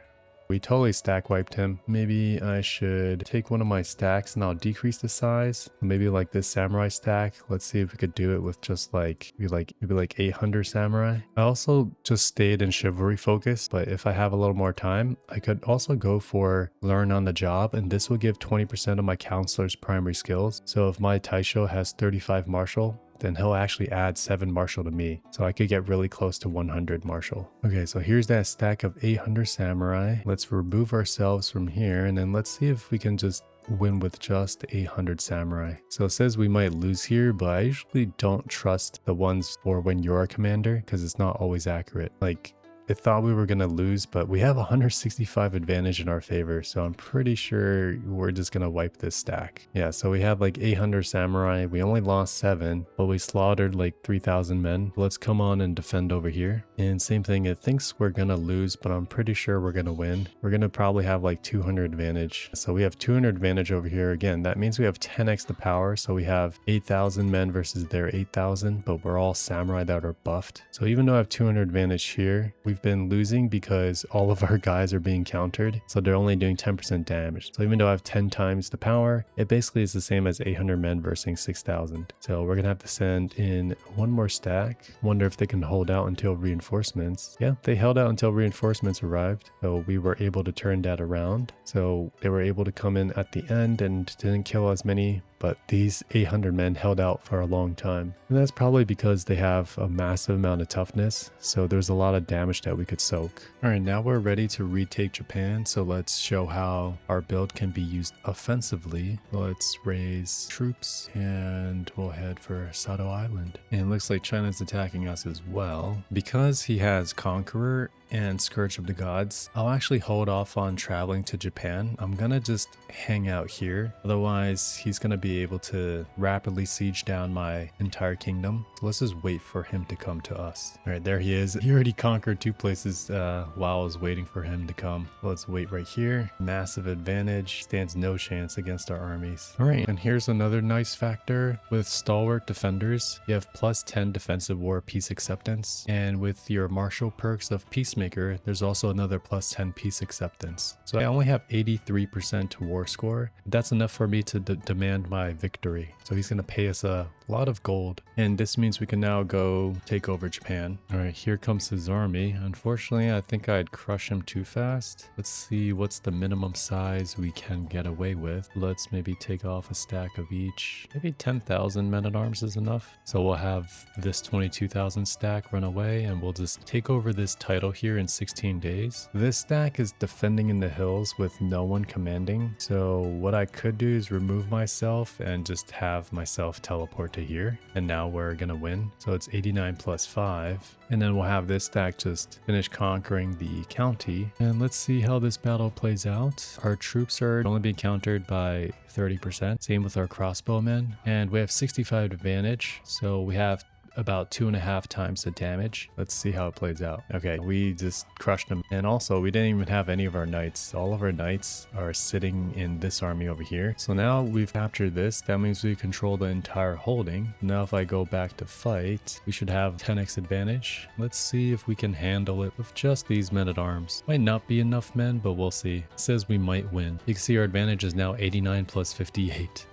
We totally stack wiped him. Maybe I should take one of my stacks and I'll decrease the size. Maybe like this samurai stack. Let's see if we could do it with just like maybe like 800 samurai. I also just stayed in chivalry focus, but if I have a little more time, I could also go for learn on the job, and this will give 20% of my counselor's primary skills. So if my Taisho has 35 martial, then he'll actually add 7 martial to me. So I could get really close to 100 martial. Okay, so here's that stack of 800 samurai. Let's remove ourselves from here, and then let's see if we can just win with just 800 samurai. So it says we might lose here, but I usually don't trust the ones for when you're a commander because it's not always accurate. Like it thought we were going to lose, but we have 165 advantage in our favor. So I'm pretty sure we're just going to wipe this stack. Yeah, so we had like 800 samurai. We only lost 7, but we slaughtered like 3,000 men. Let's come on and defend over here. And same thing, it thinks we're going to lose, but I'm pretty sure we're going to win. We're going to probably have like 200 advantage. So we have 200 advantage over here. Again, that means we have 10x the power. So we have 8,000 men versus their 8,000, but we're all samurai that are buffed. So even though I have 200 advantage here, we've been losing because all of our guys are being countered. So they're only doing 10% damage. So even though I have 10 times the power, it basically is the same as 800 men versus 6,000. So we're going to have to send in one more stack. Wonder if they can hold out until reinforcements. Yeah, they held out until reinforcements arrived. So we were able to turn that around. So they were able to come in at the end and didn't kill as many, but these 800 men held out for a long time. And that's probably because they have a massive amount of toughness. So there's a lot of damage that we could soak. All right, now we're ready to retake Japan. So let's show how our build can be used offensively. Let's raise troops and we'll head for Sato Island. And it looks like China's attacking us as well. Because he has Conqueror and Scourge of the Gods, I'll actually hold off on traveling to Japan. I'm gonna just hang out here. Otherwise, he's gonna be able to rapidly siege down my entire kingdom. So let's just wait for him to come to us. All right, there he is. He already conquered 2 places while I was waiting for him to come. Let's wait right here. Massive advantage. Stands no chance against our armies. All right, and here's another nice factor. With Stalwart Defenders, you have plus 10 defensive war peace acceptance. And with your martial perks of Peacemaker, there's also another plus 10 peace acceptance. So I only have 83% war score. That's enough for me to demand my victory. So he's going to pay us a lot of gold. And this means we can now go take over Japan. All right, here comes his army. Unfortunately, I think I'd crush him too fast. Let's see what's the minimum size we can get away with. Let's maybe take off a stack of each. Maybe 10,000 men-at-arms is enough. So we'll have this 22,000 stack run away and we'll just take over this title here in 16 days. This stack is defending in the hills with no one commanding. So what I could do is remove myself and just have myself teleport to here. And now we're gonna win. So it's 89 plus 5. And then we'll have this stack just finish conquering the county. And let's see how this battle plays out. Our troops are only being countered by 30%. Same with our crossbowmen. And we have 65 advantage. So we have about 2.5 times the damage. Let's see how it plays out. Okay, we just crushed them. And also, we didn't even have any of our knights. All of our knights are sitting in this army over here. So now we've captured this. That means we control the entire holding. Now if I go back to fight, we should have 10x advantage. Let's see if we can handle it with just these men-at-arms. Might not be enough men, but we'll see. It says we might win. You can see our advantage is now 89 plus 58.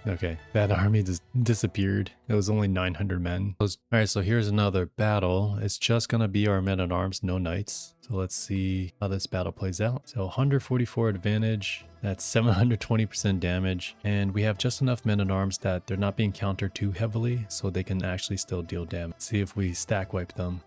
Okay, that army just disappeared. It was only 900 men. Alright, so here's another battle. It's just gonna be our men-at-arms, no knights. So let's see how this battle plays out. So 144 advantage, that's 720% damage. And we have just enough men-at-arms that they're not being countered too heavily, so they can actually still deal damage. See if we stack wipe them.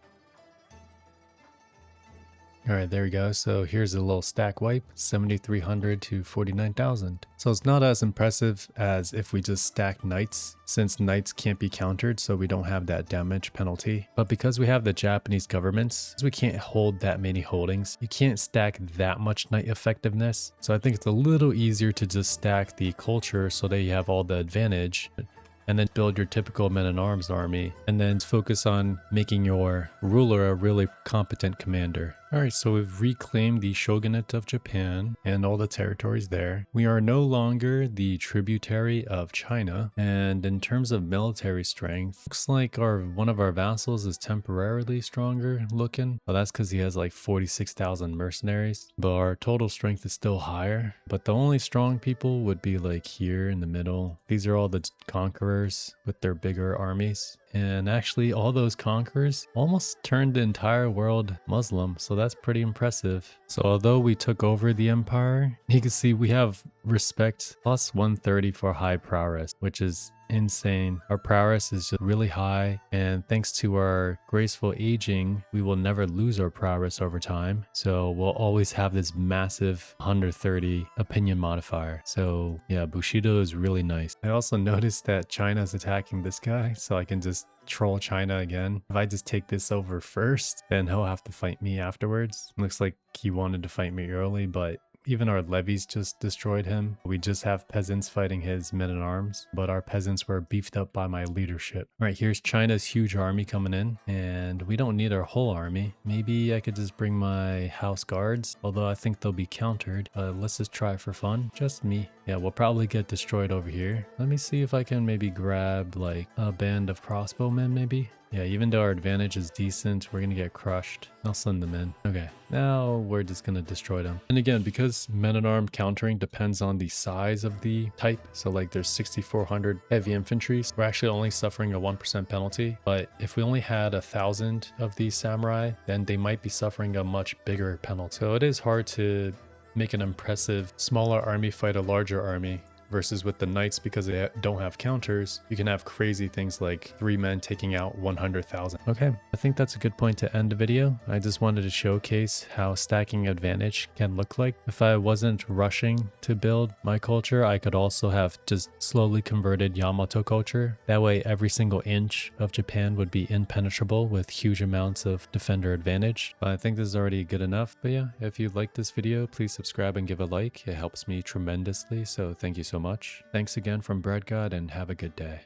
All right, there we go. So here's a little stack wipe, 7,300 to 49,000. So it's not as impressive as if we just stack knights, since knights can't be countered, so we don't have that damage penalty. But because we have the Japanese governments, we can't hold that many holdings. You can't stack that much knight effectiveness. So I think it's a little easier to just stack the culture so that you have all the advantage, and then build your typical men-at-arms army, and then focus on making your ruler a really competent commander. Alright, so we've reclaimed the Shogunate of Japan and all the territories there. We are no longer the tributary of China, and in terms of military strength, looks like one of our vassals is temporarily stronger looking. Well, that's because he has like 46,000 mercenaries, but our total strength is still higher. But the only strong people would be like here in the middle. These are all the conquerors with their bigger armies. And actually all those conquerors almost turned the entire world Muslim, so that's pretty impressive. So although we took over the empire, you can see we have respect plus 130 for high prowess, which is insane. Our prowess is just really high, and thanks to our graceful aging, we will never lose our prowess over time. So we'll always have this massive 130 opinion modifier. So yeah, Bushido is really nice. I also noticed that China's attacking this guy, so I can just troll China again. If I just take this over first, then he'll have to fight me afterwards. Looks like he wanted to fight me early, but even our levies just destroyed him. We just have peasants fighting his men-at-arms, but our peasants were beefed up by my leadership. All right, here's China's huge army coming in, and we don't need our whole army. Maybe I could just bring my house guards, although I think they'll be countered. Let's just try for fun. Just me. Yeah, we'll probably get destroyed over here. Let me see if I can maybe grab like a band of crossbowmen maybe. Yeah, even though our advantage is decent, we're gonna get crushed. I'll send them in. Okay, now we're just gonna destroy them. And again, because men-at-arm countering depends on the size of the type, so like there's 6,400 heavy infantry, so we're actually only suffering a 1% penalty. But if we only had 1,000 of these samurai, then they might be suffering a much bigger penalty. So it is hard to make an impressive smaller army fight a larger army. Versus with the knights, because they don't have counters, you can have crazy things like 3 men taking out 100,000. Okay, I think that's a good point to end the video. I just wanted to showcase how stacking advantage can look like. If I wasn't rushing to build my culture, I could also have just slowly converted Yamato culture. That way every single inch of Japan would be impenetrable with huge amounts of defender advantage. But I think this is already good enough. But yeah, if you liked this video, please subscribe and give a like. It helps me tremendously, so thank you so much. Thanks again from Bread God, and have a good day.